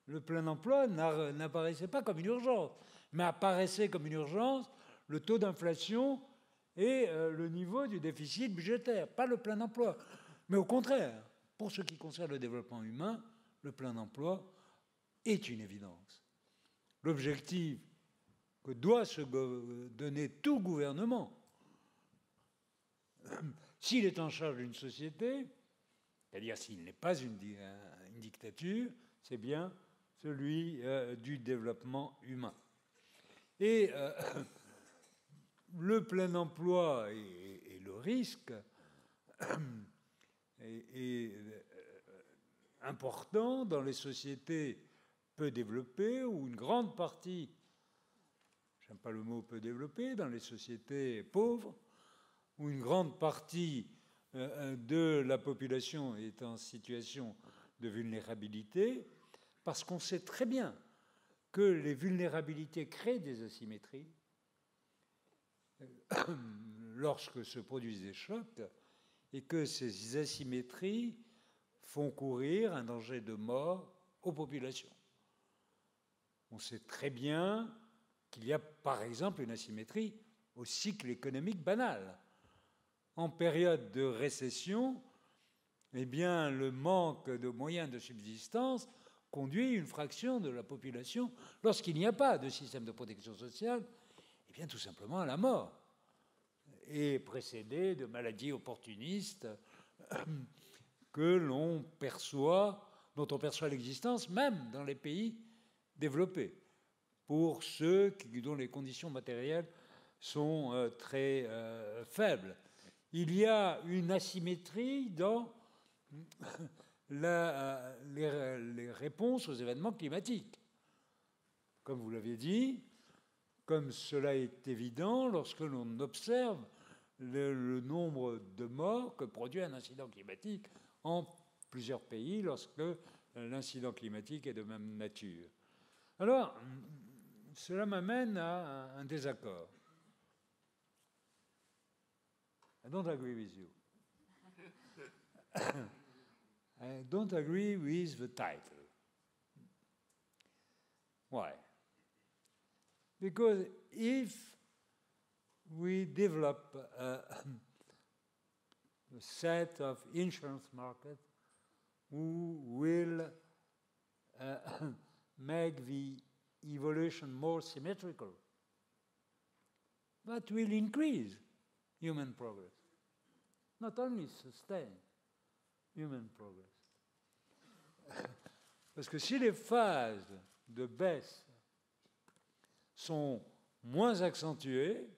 Le plein emploi n'apparaissait pas comme une urgence, mais apparaissait comme une urgence le taux d'inflation et le niveau du déficit budgétaire, pas le plein emploi. Mais au contraire, pour ce qui concerne le développement humain, le plein emploi est une évidence. L'objectif que doit se donner tout gouvernement, s'il est en charge d'une société, c'est-à-dire s'il n'est pas une dictature, c'est bien celui du développement humain. Et le plein emploi et le risque est important dans les sociétés peu développées, où une grande partie, j'aime pas le mot peu développé, dans les sociétés pauvres, où une grande partie de la population est en situation de vulnérabilité, parce qu'on sait très bien que les vulnérabilités créent des asymétries lorsque se produisent des chocs, et que ces asymétries font courir un danger de mort aux populations. On sait très bien qu'il y a, par exemple, une asymétrie au cycle économique banal. En période de récession, eh bien, le manque de moyens de subsistance conduit une fraction de la population, lorsqu'il n'y a pas de système de protection sociale, eh bien, tout simplement à la mort, et précédé de maladies opportunistes que l'on perçoit, dont on perçoit l'existence même dans les pays développés, pour ceux dont les conditions matérielles sont très faibles. Il y a une asymétrie dans les réponses aux événements climatiques. Comme vous l'avez dit, comme cela est évident lorsque l'on observe le nombre de morts que produit un incident climatique en plusieurs pays lorsque l'incident climatique est de même nature. Alors, cela m'amène à un désaccord. I don't agree with you. I don't agree with the title. Why? Because if we develop a set of insurance markets who will make the evolution more symmetrical, that will increase human progress, not only sustain human progress. Parce que si les phases de baisse sont moins accentuées,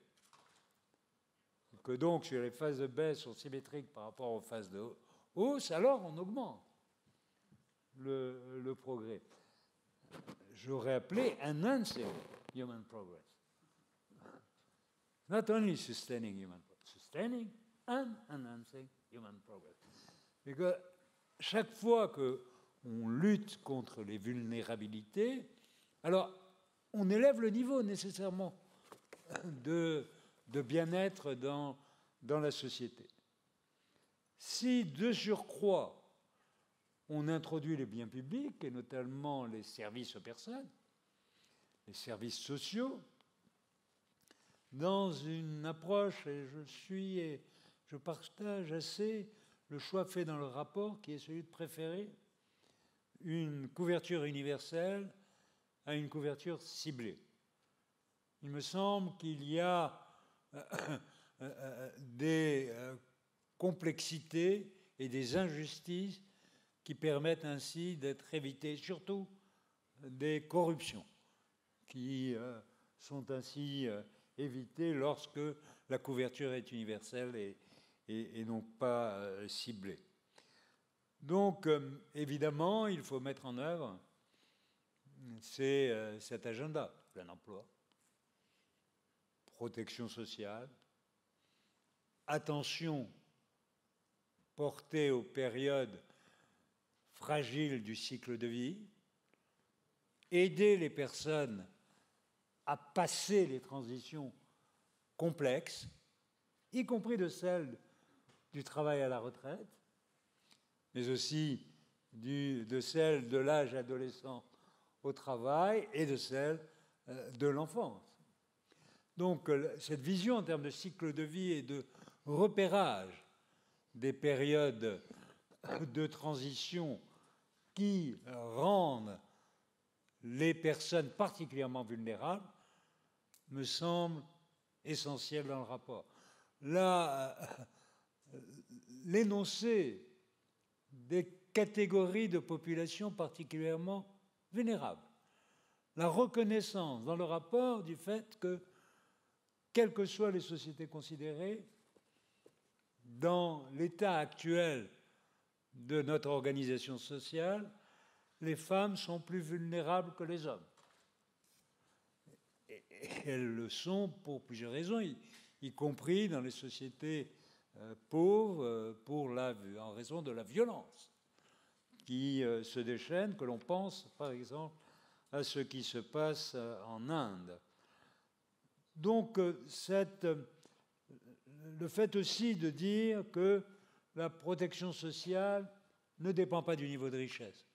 que donc si les phases de baisse sont symétriques par rapport aux phases de hausse, alors on augmente le progrès. J'aurais appelé enhancing human progress. Not only sustaining human progress, sustaining and enhancing human progress. Et que chaque fois qu'on lutte contre les vulnérabilités, alors on élève le niveau nécessairement de bien-être dans la société. Si de surcroît on introduit les biens publics, et notamment les services aux personnes, les services sociaux, dans une approche, et je partage assez le choix fait dans le rapport, qui est celui de préférer une couverture universelle à une couverture ciblée. Il me semble qu'il y a des complexités et des injustices qui permettent ainsi d'être évitées, surtout des corruptions, qui sont ainsi évitées lorsque la couverture est universelle et non pas ciblée. Donc, évidemment, il faut mettre en œuvre cet agenda, plein emploi, protection sociale, attention portée aux périodes fragiles du cycle de vie, aider les personnes à passer les transitions complexes, y compris de celles du travail à la retraite, mais aussi de celles de l'âge adolescent au travail et de celles de l'enfance. Donc, cette vision en termes de cycle de vie et de repérage des périodes de transition qui rendent les personnes particulièrement vulnérables me semble essentiel dans le rapport. Là, l'énoncé des catégories de population particulièrement vulnérables, la reconnaissance dans le rapport du fait que, quelles que soient les sociétés considérées, dans l'état actuel de notre organisation sociale, les femmes sont plus vulnérables que les hommes. Et elles le sont pour plusieurs raisons, y compris dans les sociétés pauvres, en raison de la violence qui se déchaîne, que l'on pense, par exemple, à ce qui se passe en Inde. Donc, le fait aussi de dire que la protection sociale ne dépend pas du niveau de richesse.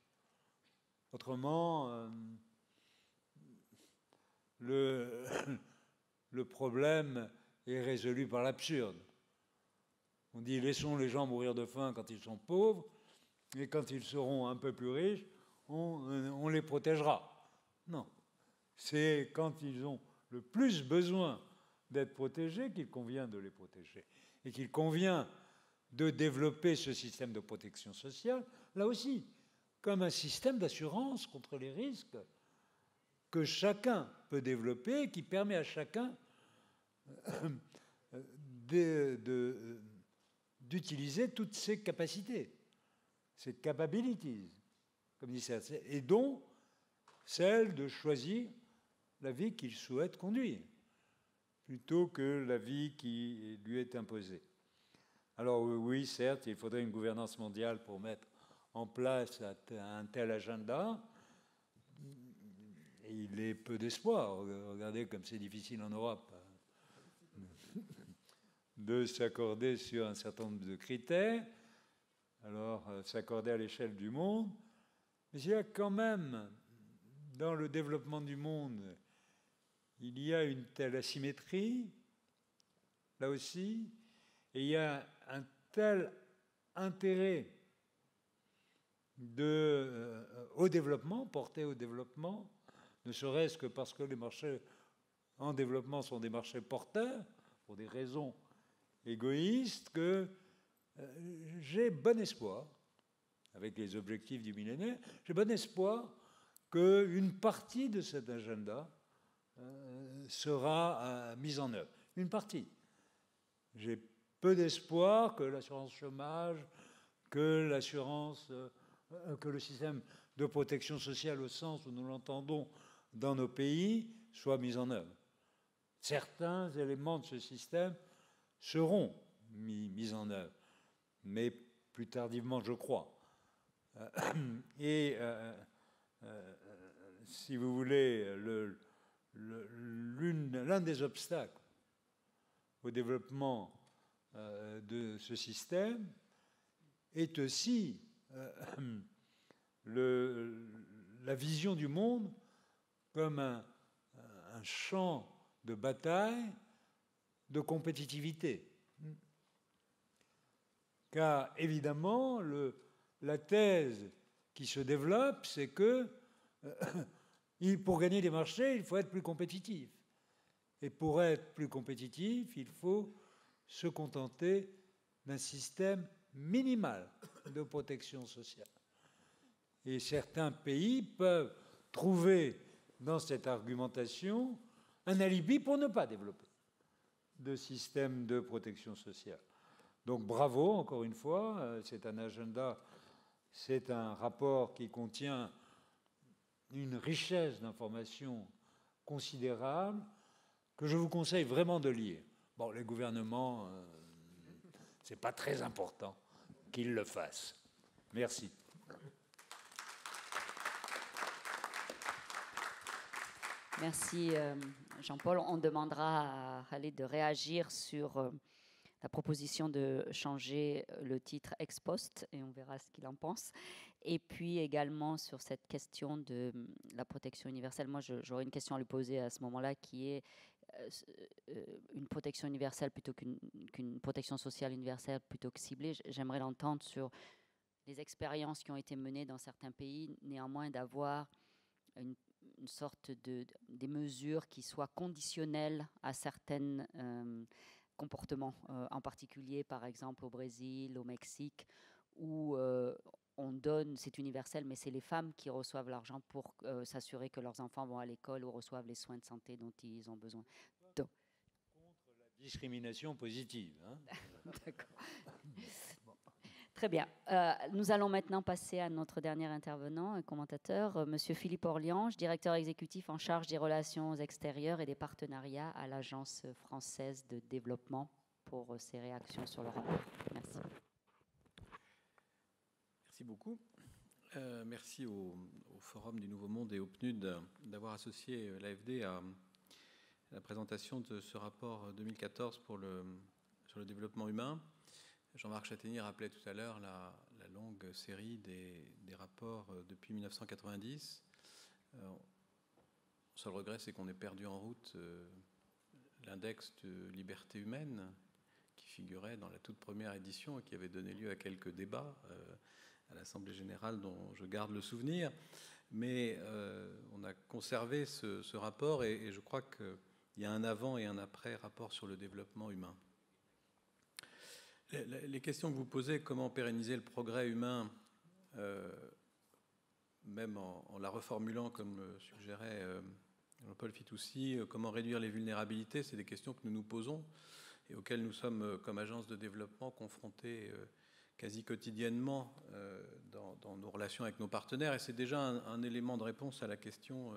Autrement, le problème est résolu par l'absurde. On dit laissons les gens mourir de faim quand ils sont pauvres, et quand ils seront un peu plus riches, on les protégera. Non, c'est quand ils ont le plus besoin d'être protégés qu'il convient de les protéger. Et qu'il convient de développer ce système de protection sociale, là aussi, comme un système d'assurance contre les risques que chacun peut développer, qui permet à chacun d'utiliser toutes ses capacités, ses capabilities, comme dit ça, et dont celle de choisir la vie qu'il souhaite conduire, plutôt que la vie qui lui est imposée. Alors oui, certes, il faudrait une gouvernance mondiale pour mettre en place un tel agenda. Et il est peu d'espoir. Regardez comme c'est difficile en Europe de s'accorder sur un certain nombre de critères. Alors, s'accorder à l'échelle du monde. Mais il y a quand même, dans le développement du monde, il y a une telle asymétrie, là aussi, et il y a un tel intérêt au développement, porté au développement, ne serait-ce que parce que les marchés en développement sont des marchés porteurs, pour des raisons égoïstes, que j'ai bon espoir, avec les objectifs du millénaire, j'ai bon espoir qu'une partie de cet agenda sera mise en œuvre. Une partie. J'ai peu d'espoir que l'assurance chômage, que le système de protection sociale au sens où nous l'entendons dans nos pays soit mis en œuvre. Certains éléments de ce système seront mis en œuvre, mais plus tardivement, je crois. Et si vous voulez, l'un des obstacles au développement de ce système est aussi la vision du monde comme un champ de bataille de compétitivité. Car évidemment, la thèse qui se développe, c'est que pour gagner des marchés, il faut être plus compétitif. Et pour être plus compétitif, il faut se contenter d'un système minimal de protection sociale. Et certains pays peuvent trouver dans cette argumentation un alibi pour ne pas développer de système de protection sociale. Donc bravo, encore une fois, c'est un agenda, c'est un rapport qui contient une richesse d'informations considérable que je vous conseille vraiment de lire. Bon, les gouvernements, c'est pas très important qu'ils le fassent. Merci. Merci Jean-Paul. On demandera à Khalid de réagir sur la proposition de changer le titre ex post et on verra ce qu'il en pense. Et puis également sur cette question de la protection universelle. Moi, j'aurais une question à lui poser à ce moment-là qui est une protection universelle plutôt qu'une protection sociale universelle plutôt que ciblée. J'aimerais l'entendre sur les expériences qui ont été menées dans certains pays, néanmoins d'avoir une sorte des mesures qui soient conditionnelles à certains comportements, en particulier par exemple au Brésil, au Mexique, où on donne, c'est universel, mais c'est les femmes qui reçoivent l'argent pour s'assurer que leurs enfants vont à l'école ou reçoivent les soins de santé dont ils ont besoin. Donc, contre la discrimination positive. Hein. D'accord. Très bien. Nous allons maintenant passer à notre dernier intervenant, un commentateur, Monsieur Philippe Orliange, directeur exécutif en charge des relations extérieures et des partenariats à l'Agence française de développement, pour ses réactions sur le rapport. Merci. Merci beaucoup. Merci au Forum du Nouveau Monde et au PNUD d'avoir associé l'AFD à la présentation de ce rapport 2014 sur le développement humain. Jean-Marc Chataignier rappelait tout à l'heure la longue série des rapports depuis 1990. Le seul regret, c'est qu'on ait perdu en route l'index de liberté humaine qui figurait dans la toute première édition et qui avait donné lieu à quelques débats à l'Assemblée générale dont je garde le souvenir. Mais on a conservé ce rapport et je crois qu'il y a un avant et un après rapport sur le développement humain. Les questions que vous posez, comment pérenniser le progrès humain, même en la reformulant comme le suggérait Jean-Paul Fitoussi, comment réduire les vulnérabilités, c'est des questions que nous nous posons et auxquelles nous sommes, comme agence de développement, confrontés quasi quotidiennement dans nos relations avec nos partenaires. Et c'est déjà un élément de réponse à la question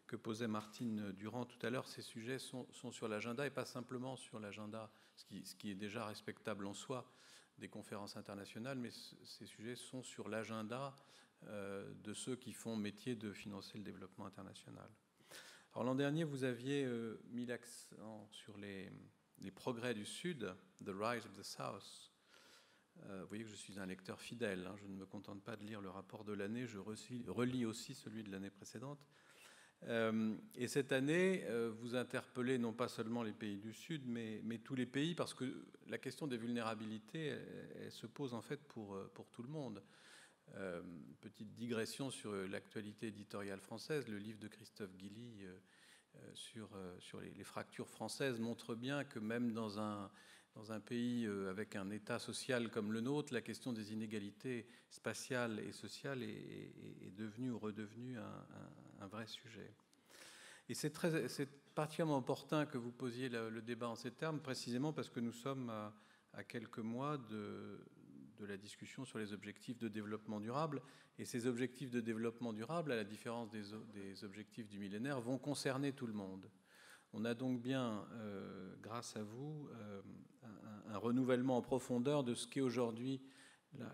que posait Martine Durand tout à l'heure. Ces sujets sont sur l'agenda et pas simplement sur l'agenda, ce qui est déjà respectable en soi des conférences internationales, mais ces sujets sont sur l'agenda de ceux qui font métier de financer le développement international. Alors l'an dernier, vous aviez mis l'accent sur les progrès du Sud, The Rise of the South. Vous voyez que je suis un lecteur fidèle, hein, je ne me contente pas de lire le rapport de l'année, je relis aussi celui de l'année précédente. Et cette année, vous interpellez non pas seulement les pays du Sud, mais tous les pays, parce que la question des vulnérabilités, elle se pose en fait pour tout le monde. Petite digression sur l'actualité éditoriale française, le livre de Christophe Guilly sur les fractures françaises montre bien que même dans un pays avec un État social comme le nôtre, la question des inégalités spatiales et sociales est devenue ou redevenue un vrai sujet. Et c'est particulièrement opportun que vous posiez le débat en ces termes, précisément parce que nous sommes à quelques mois de la discussion sur les objectifs de développement durable. Et ces objectifs de développement durable, à la différence des objectifs du millénaire, vont concerner tout le monde. On a donc bien, grâce à vous, un renouvellement en profondeur de ce qu'est aujourd'hui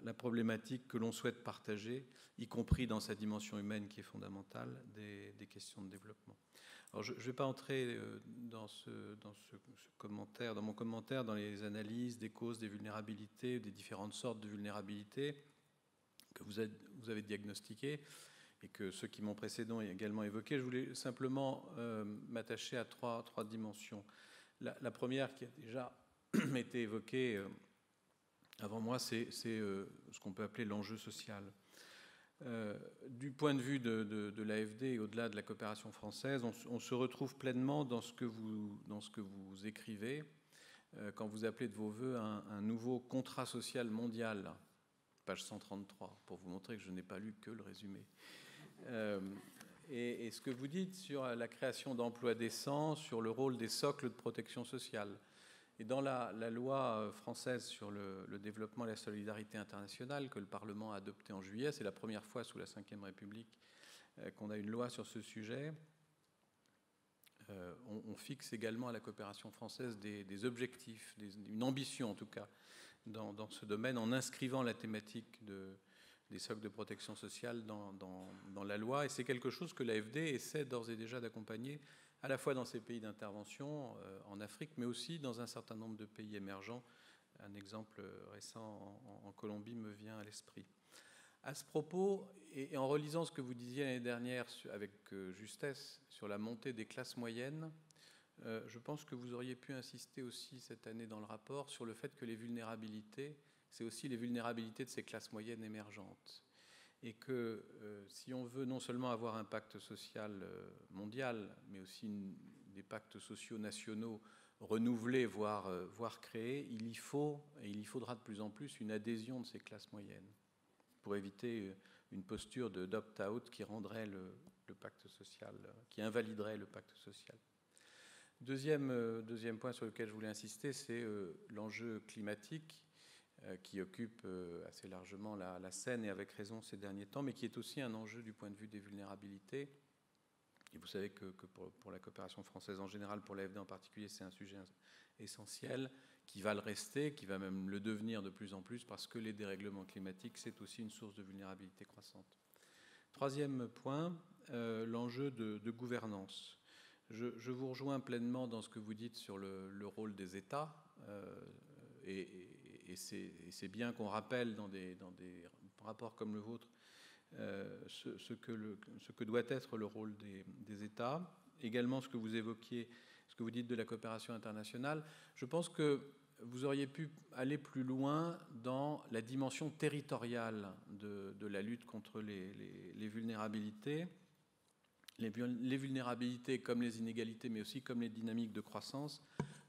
la problématique que l'on souhaite partager, y compris dans sa dimension humaine qui est fondamentale, des questions de développement. Alors je ne vais pas entrer dans mon commentaire, dans les analyses des causes des vulnérabilités, des différentes sortes de vulnérabilités que vous avez diagnostiquées et que ceux qui m'ont précédé ont également évoqué. Je voulais simplement m'attacher à trois dimensions. La première qui a déjà été évoquée avant moi, c'est ce qu'on peut appeler l'enjeu social. Du point de vue de l'AFD et au-delà de la coopération française, on se retrouve pleinement dans ce que vous écrivez quand vous appelez de vos voeux un nouveau contrat social mondial, page 133, pour vous montrer que je n'ai pas lu que le résumé. Et ce que vous dites sur la création d'emplois décents, sur le rôle des socles de protection sociale. Et dans la loi française sur le développement et la solidarité internationale que le Parlement a adoptée en juillet, c'est la première fois sous la Ve République qu'on a une loi sur ce sujet, on fixe également à la coopération française des objectifs, une ambition en tout cas, dans ce domaine, en inscrivant la thématique des socles de protection sociale dans la loi. Et c'est quelque chose que l'AFD essaie d'ores et déjà d'accompagner, à la fois dans ces pays d'intervention en Afrique, mais aussi dans un certain nombre de pays émergents. Un exemple récent en Colombie me vient à l'esprit. À ce propos, et en relisant ce que vous disiez l'année dernière avec justesse sur la montée des classes moyennes, je pense que vous auriez pu insister aussi cette année dans le rapport sur le fait que les vulnérabilités, c'est aussi les vulnérabilités de ces classes moyennes émergentes. Et que si on veut non seulement avoir un pacte social mondial, mais aussi des pactes sociaux nationaux renouvelés, voire créés, il y faut, et il y faudra de plus en plus, une adhésion de ces classes moyennes pour éviter une posture d'opt-out qui rendrait le pacte social, qui invaliderait le pacte social. Deuxième point sur lequel je voulais insister, c'est l'enjeu climatique qui occupe assez largement la scène, et avec raison ces derniers temps, mais qui est aussi un enjeu du point de vue des vulnérabilités. Et vous savez que pour la coopération française en général, pour l'AFD en particulier, c'est un sujet essentiel, qui va le rester, qui va même le devenir de plus en plus, parce que les dérèglements climatiques, c'est aussi une source de vulnérabilité croissante. Troisième point, l'enjeu de gouvernance. Je vous rejoins pleinement dans ce que vous dites sur le rôle des États, et c'est bien qu'on rappelle dans des rapports comme le vôtre ce que doit être le rôle des États. Également ce que vous évoquiez, ce que vous dites de la coopération internationale. Je pense que vous auriez pu aller plus loin dans la dimension territoriale de la lutte contre les vulnérabilités. Les vulnérabilités comme les inégalités, mais aussi comme les dynamiques de croissance,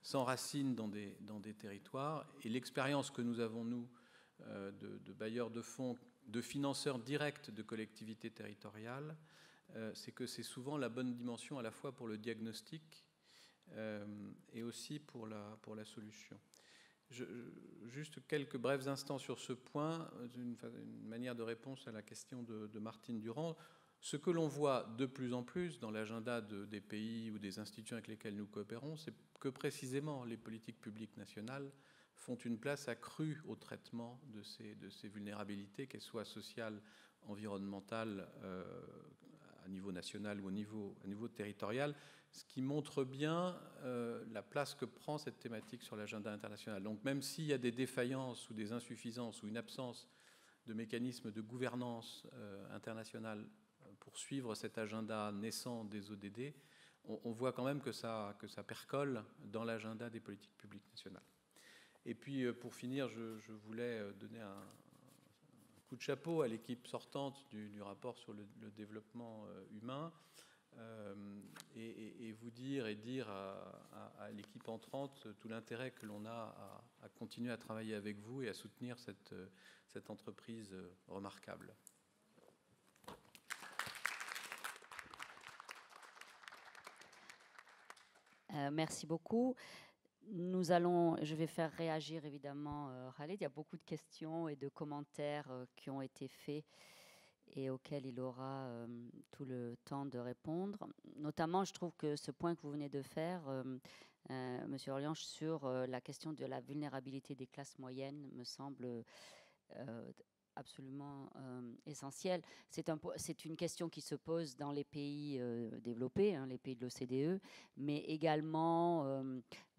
s'enracinent dans des territoires. Et l'expérience que nous avons, nous, de bailleurs de fonds, de financeurs directs de collectivités territoriales, c'est que c'est souvent la bonne dimension à la fois pour le diagnostic et aussi pour la solution. Juste quelques brefs instants sur ce point, une manière de réponse à la question de Martine Durand. Ce que l'on voit de plus en plus dans l'agenda des pays ou des institutions avec lesquelles nous coopérons, c'est que précisément les politiques publiques nationales font une place accrue au traitement de ces vulnérabilités, qu'elles soient sociales, environnementales, à niveau national ou au niveau territorial, ce qui montre bien la place que prend cette thématique sur l'agenda international. Donc même s'il y a des défaillances ou des insuffisances ou une absence de mécanismes de gouvernance internationale pour suivre cet agenda naissant des ODD, on voit quand même que ça percole dans l'agenda des politiques publiques nationales. Et puis pour finir, je voulais donner un coup de chapeau à l'équipe sortante du rapport sur le développement humain et vous dire à l'équipe entrante tout l'intérêt que l'on a à continuer à travailler avec vous et à soutenir cette entreprise remarquable. Merci beaucoup. Je vais faire réagir évidemment Khaled. Il y a beaucoup de questions et de commentaires qui ont été faits et auxquelles il aura tout le temps de répondre. Notamment, je trouve que ce point que vous venez de faire, Monsieur Orlianche, sur la question de la vulnérabilité des classes moyennes me semble absolument essentiel. C'est une question qui se pose dans les pays développés, hein, les pays de l'OCDE, mais également,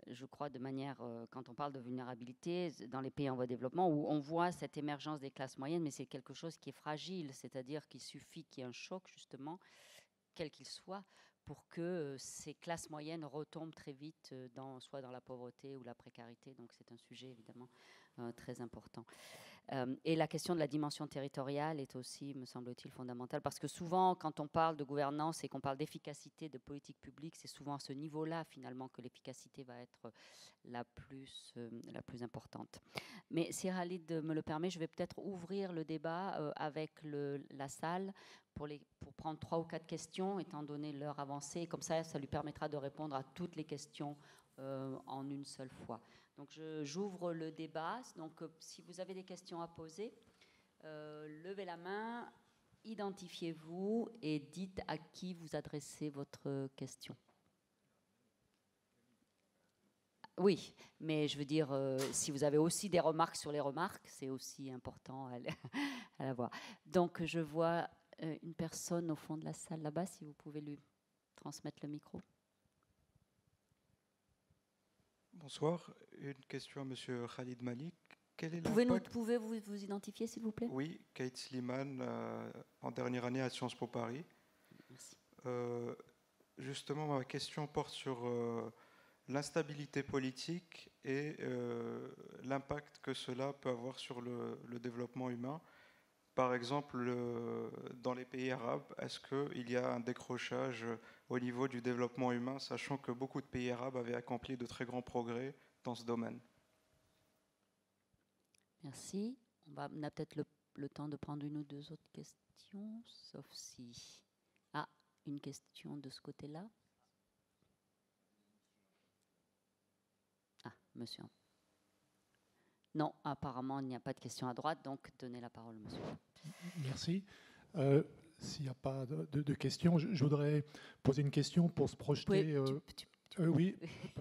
je crois, de manière, quand on parle de vulnérabilité, dans les pays en voie de développement, où on voit cette émergence des classes moyennes, mais c'est quelque chose qui est fragile, c'est-à-dire qu'il suffit qu'il y ait un choc, justement, quel qu'il soit, pour que ces classes moyennes retombent très vite soit dans la pauvreté ou la précarité. Donc c'est un sujet évidemment très important. Et la question de la dimension territoriale est aussi, me semble-t-il, fondamentale, parce que souvent, quand on parle de gouvernance et qu'on parle d'efficacité de politique publique, c'est souvent à ce niveau-là, finalement, que l'efficacité va être la plus importante. Mais si Khalid me le permet, je vais peut-être ouvrir le débat avec la salle pour prendre 3 ou 4 questions, étant donné l'heure avancée. Comme ça lui permettra de répondre à toutes les questions en une seule fois. Donc j'ouvre le débat. Donc si vous avez des questions à poser, levez la main, identifiez-vous et dites à qui vous adressez votre question. Oui, mais je veux dire, si vous avez aussi des remarques sur les remarques, c'est aussi important à l'avoir. Donc je vois une personne au fond de la salle là-bas, si vous pouvez lui transmettre le micro. Bonsoir, une question à Monsieur Khalid Malik. Quel est Pouvez-vous vous identifier, s'il vous plaît? Oui, Kate Sliman, en dernière année à Sciences Po Paris. Merci. Justement, ma question porte sur l'instabilité politique et l'impact que cela peut avoir sur le développement humain. Par exemple, dans les pays arabes, est-ce qu'il y a un décrochage au niveau du développement humain, sachant que beaucoup de pays arabes avaient accompli de très grands progrès dans ce domaine? Merci. On a peut-être le temps de prendre une ou deux autres questions, sauf si... Ah, une question de ce côté-là. Ah, monsieur. Non, apparemment, il n'y a pas de question à droite, donc donnez la parole, monsieur. Merci. S'il n'y a pas de questions, je voudrais poser une question pour se projeter. Oui,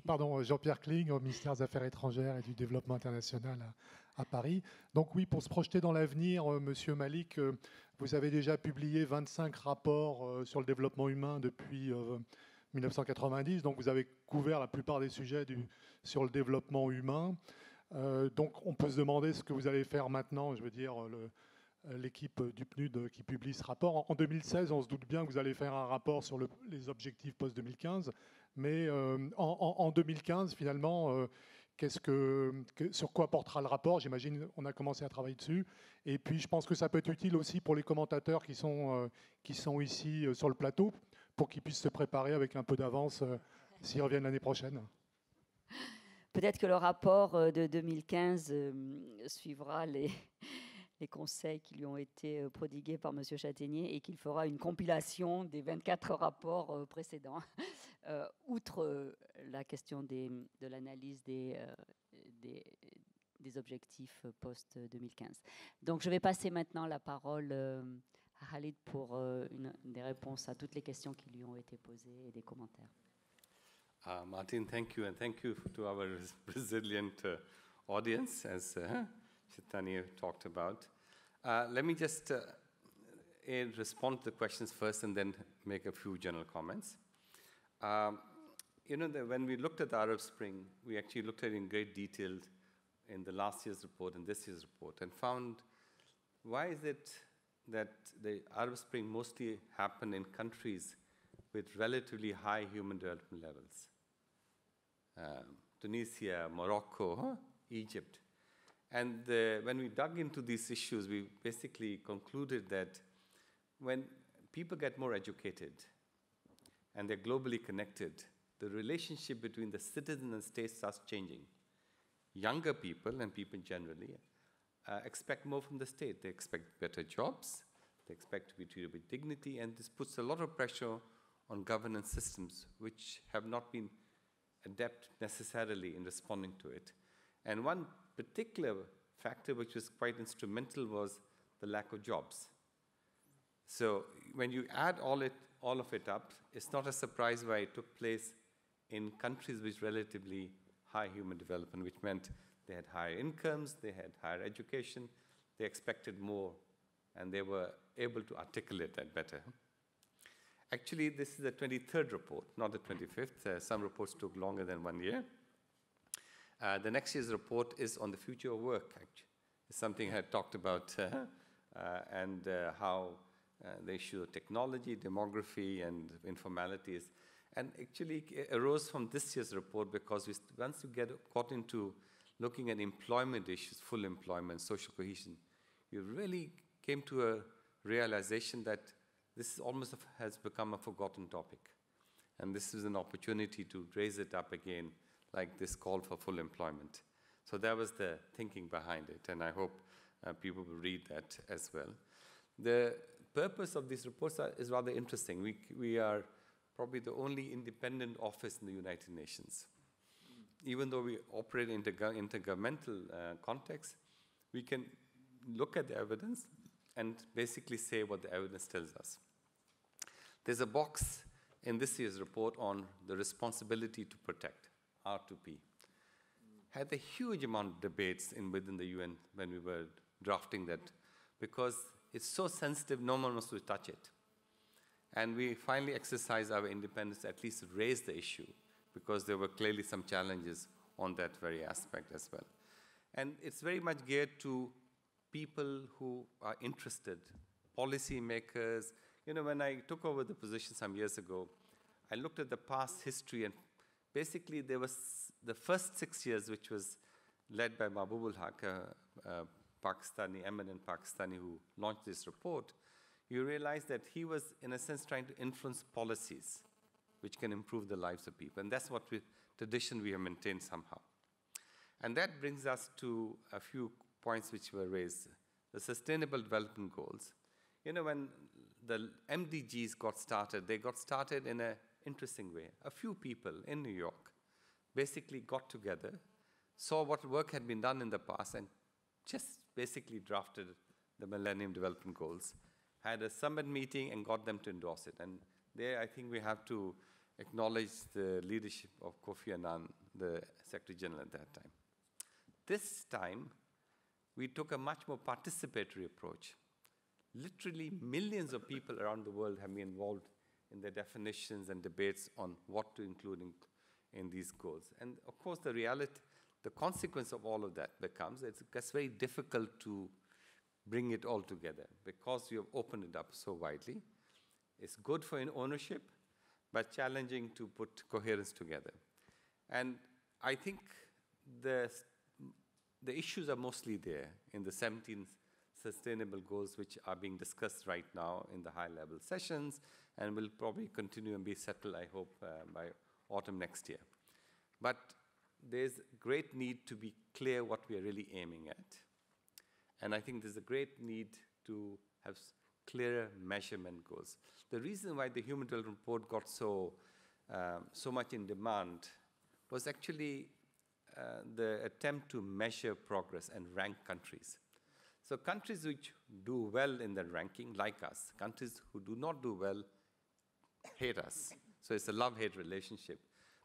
pardon, Jean-Pierre Kling, au ministère des Affaires étrangères et du Développement international à Paris. Donc oui, pour se projeter dans l'avenir, monsieur Malik, vous avez déjà publié 25 rapports sur le développement humain depuis 1990. Donc vous avez couvert la plupart des sujets sur le développement humain. Donc on peut se demander ce que vous allez faire maintenant, je veux dire, l'équipe du PNUD qui publie ce rapport. En 2016, on se doute bien que vous allez faire un rapport sur les objectifs post-2015, mais en 2015, finalement, sur quoi portera le rapport? J'imagine qu'on a commencé à travailler dessus. Et puis, je pense que ça peut être utile aussi pour les commentateurs qui sont ici sur le plateau, pour qu'ils puissent se préparer avec un peu d'avance s'ils reviennent l'année prochaine. Peut-être que le rapport de 2015 suivra les conseils qui lui ont été prodigués par M. Chataignier et qu'il fera une compilation des 24 rapports précédents, outre la question de l'analyse des objectifs post-2015. Donc je vais passer maintenant la parole à Khalid pour des réponses à toutes les questions qui lui ont été posées et des commentaires. Martin, thank you, and thank you to our resilient audience, as Chaitanya talked about. Let me just respond to the questions first and then make a few general comments. When we looked at the Arab Spring, we actually looked at it in great detail in the last year's report and this year's report and found why is it that the Arab Spring mostly happened in countries with relatively high human development levels. Tunisia, Morocco, Egypt. And when we dug into these issues, we basically concluded that when people get more educated and they're globally connected, the relationship between the citizen and state starts changing. Younger people, and people generally, expect more from the state. They expect better jobs, they expect to be treated with dignity, and this puts a lot of pressure on governance systems which have not been adept necessarily in responding to it. And one particular factor which was quite instrumental was the lack of jobs. So when you add all of it up, it's not a surprise why it took place in countries with relatively high human development, which meant they had higher incomes, they had higher education, they expected more, and they were able to articulate that better. Actually, this is the 23rd report, not the 25th. Some reports took longer than 1 year. The next year's report is on the future of work, actually. It's something I had talked about, and how the issue of technology, demography, and informalities. And actually, it arose from this year's report because once you got into looking at employment issues, full employment, social cohesion, you really came to a realization that this almost has become a forgotten topic. And this is an opportunity to raise it up again, like this call for full employment. So that was the thinking behind it, and I hope people will read that as well. The purpose of these reports is rather interesting. We are probably the only independent office in the United Nations. Even though we operate in intergovernmental context, we can look at the evidence and basically say what the evidence tells us. There's a box in this year's report on the responsibility to protect, R2P. Had a huge amount of debates within the UN when we were drafting that, because it's so sensitive, no one wants to touch it. And we finally exercised our independence, at least raise the issue, because there were clearly some challenges on that very aspect as well. And it's very much geared to people who are interested, policymakers. You know, when I took over the position some years ago, I looked at the past history, and basically there was the first 6 years, which was led by Mahbubul Haq, a Pakistani, eminent Pakistani who launched this report. You realize that he was, in a sense, trying to influence policies which can improve the lives of people. And that's what tradition we have maintained somehow. And that brings us to a few points which were raised. The Sustainable Development Goals. You know, when the MDGs got started, they got started in an interesting way. A few people in New York basically got together, saw what work had been done in the past, and just basically drafted the Millennium Development Goals, had a summit meeting, and got them to endorse it. And there, I think we have to acknowledge the leadership of Kofi Annan, the Secretary General at that time. This time, we took a much more participatory approach. Literally millions of people around the world have been involved in the definitions and debates on what to include in these goals. And of course, the reality, the consequence of all of that becomes it gets very difficult to bring it all together because you have opened it up so widely. It's good for ownership, but challenging to put coherence together. And I think the issues are mostly there in the 17 sustainable goals which are being discussed right now in the high-level sessions and will probably continue and be settled, I hope, by autumn next year. But there's great need to be clear what we are really aiming at. And I think there's a great need to have clearer measurement goals. The reason why the Human Development Report got so much in demand was actually the attempt to measure progress and rank countries. So countries which do well in the ranking, like us, countries who do not do well hate us. So it's a love-hate relationship.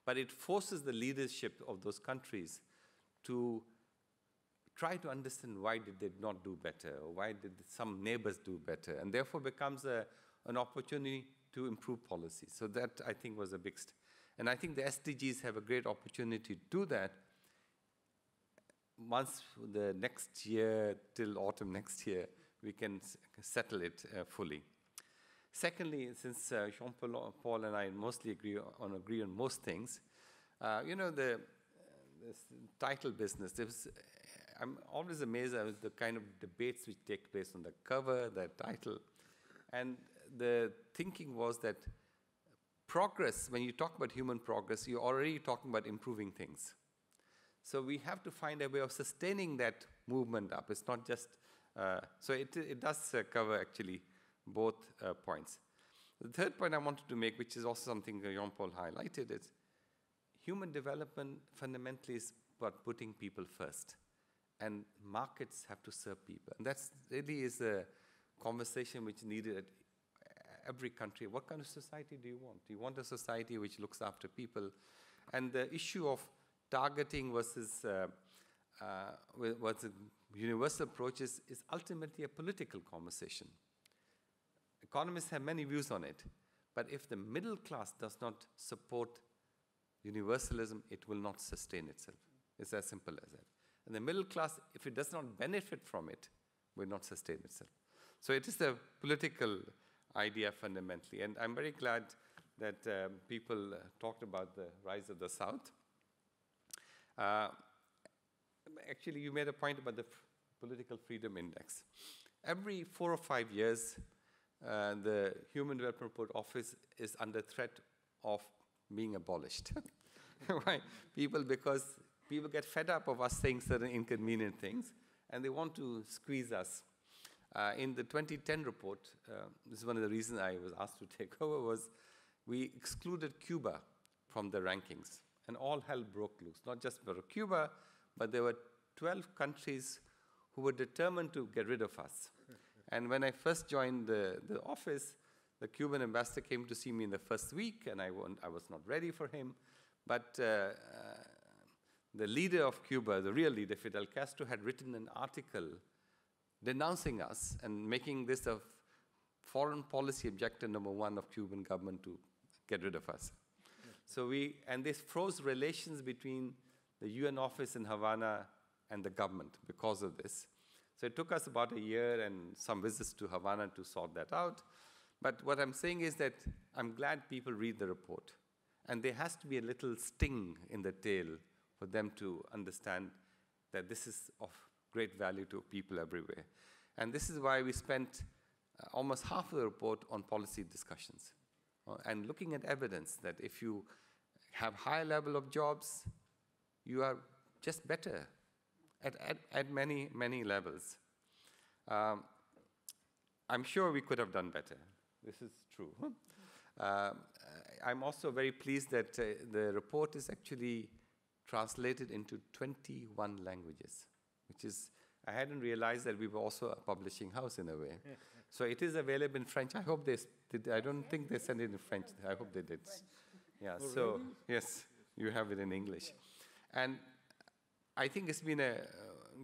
But it forces the leadership of those countries to try to understand why did they not do better, or why did some neighbors do better, and therefore becomes an opportunity to improve policy. So that, I think, was a big and I think the SDGs have a great opportunity to do that once the next year, till autumn next year, we can settle it fully. Secondly, since Jean-Paul and I mostly agree on most things, you know, this title business, I'm always amazed at the kind of debates which take place on the cover, the title. And the thinking was that progress, when you talk about human progress, you're already talking about improving things. So we have to find a way of sustaining that movement up. It's not just, so it does cover actually both points. The third point I wanted to make, which is also something Jean-Paul highlighted, is human development fundamentally is about putting people first. And markets have to serve people. And that really is a conversation which is needed at every country, what kind of society do you want? Do you want a society which looks after people? And the issue of targeting versus universal approaches is ultimately a political conversation. Economists have many views on it, but if the middle class does not support universalism, it will not sustain itself. It's as simple as that. And the middle class, if it does not benefit from it, will not sustain itself. So it is a political idea fundamentally. And I'm very glad that people talked about the rise of the South. Actually, you made a point about the Political Freedom Index. Every 4 or 5 years, the Human Development Report Office is under threat of being abolished. Why? Because people get fed up of us saying certain inconvenient things, and they want to squeeze us. In the 2010 report, this is one of the reasons I was asked to take over, was we excluded Cuba from the rankings, and all hell broke loose. Not just for Cuba, but there were 12 countries who were determined to get rid of us. And when I first joined the office, the Cuban ambassador came to see me in the first week, and I was not ready for him. But the leader of Cuba, the real leader, Fidel Castro, had written an article denouncing us and making this a foreign policy objective #1 of Cuban government to get rid of us. So and this froze relations between the UN office in Havana and the government because of this. So it took us about a year and some visits to Havana to sort that out. But what I'm saying is that I'm glad people read the report. And there has to be a little sting in the tail for them to understand that this is of great value to people everywhere. And this is why we spent almost half of the report on policy discussions and looking at evidence that if you have higher level of jobs, you are just better at many, many levels. I'm sure we could have done better. This is true. I'm also very pleased that the report is actually translated into 21 languages, which is, I hadn't realized that we were also a publishing house in a way. So it is available in French. I hope they did. I don't think they sent it in French. I hope they did. Yeah, so yes, you have it in English. And I think it's been a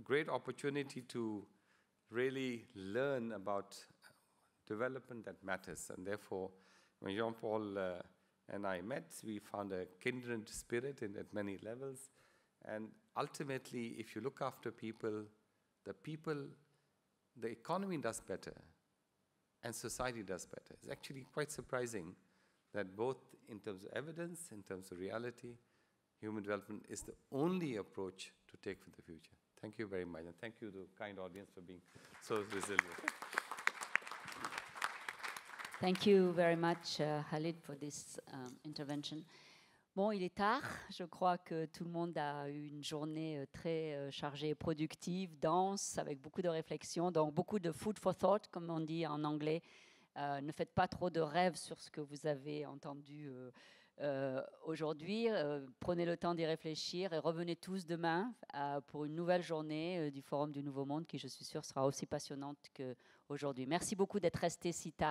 great opportunity to really learn about development that matters. And therefore, when Jean-Paul and I met, we found a kindred spirit at many levels. And ultimately, if you look after people, the economy does better and society does better. It's actually quite surprising that both in terms of evidence, in terms of reality, human development is the only approach to take for the future. Thank you very much, and thank you to the kind audience for being so resilient. Thank you very much, Khalid, for this intervention. Bon, il est tard. Je crois que tout le monde a eu une journée très chargée et productive, dense, avec beaucoup de réflexions, donc beaucoup de food for thought, comme on dit en anglais. Ne faites pas trop de rêves sur ce que vous avez entendu aujourd'hui. Prenez le temps d'y réfléchir et revenez tous demain pour une nouvelle journée du Forum du Nouveau Monde qui, je suis sûre, sera aussi passionnante qu'aujourd'hui. Merci beaucoup d'être restés si tard.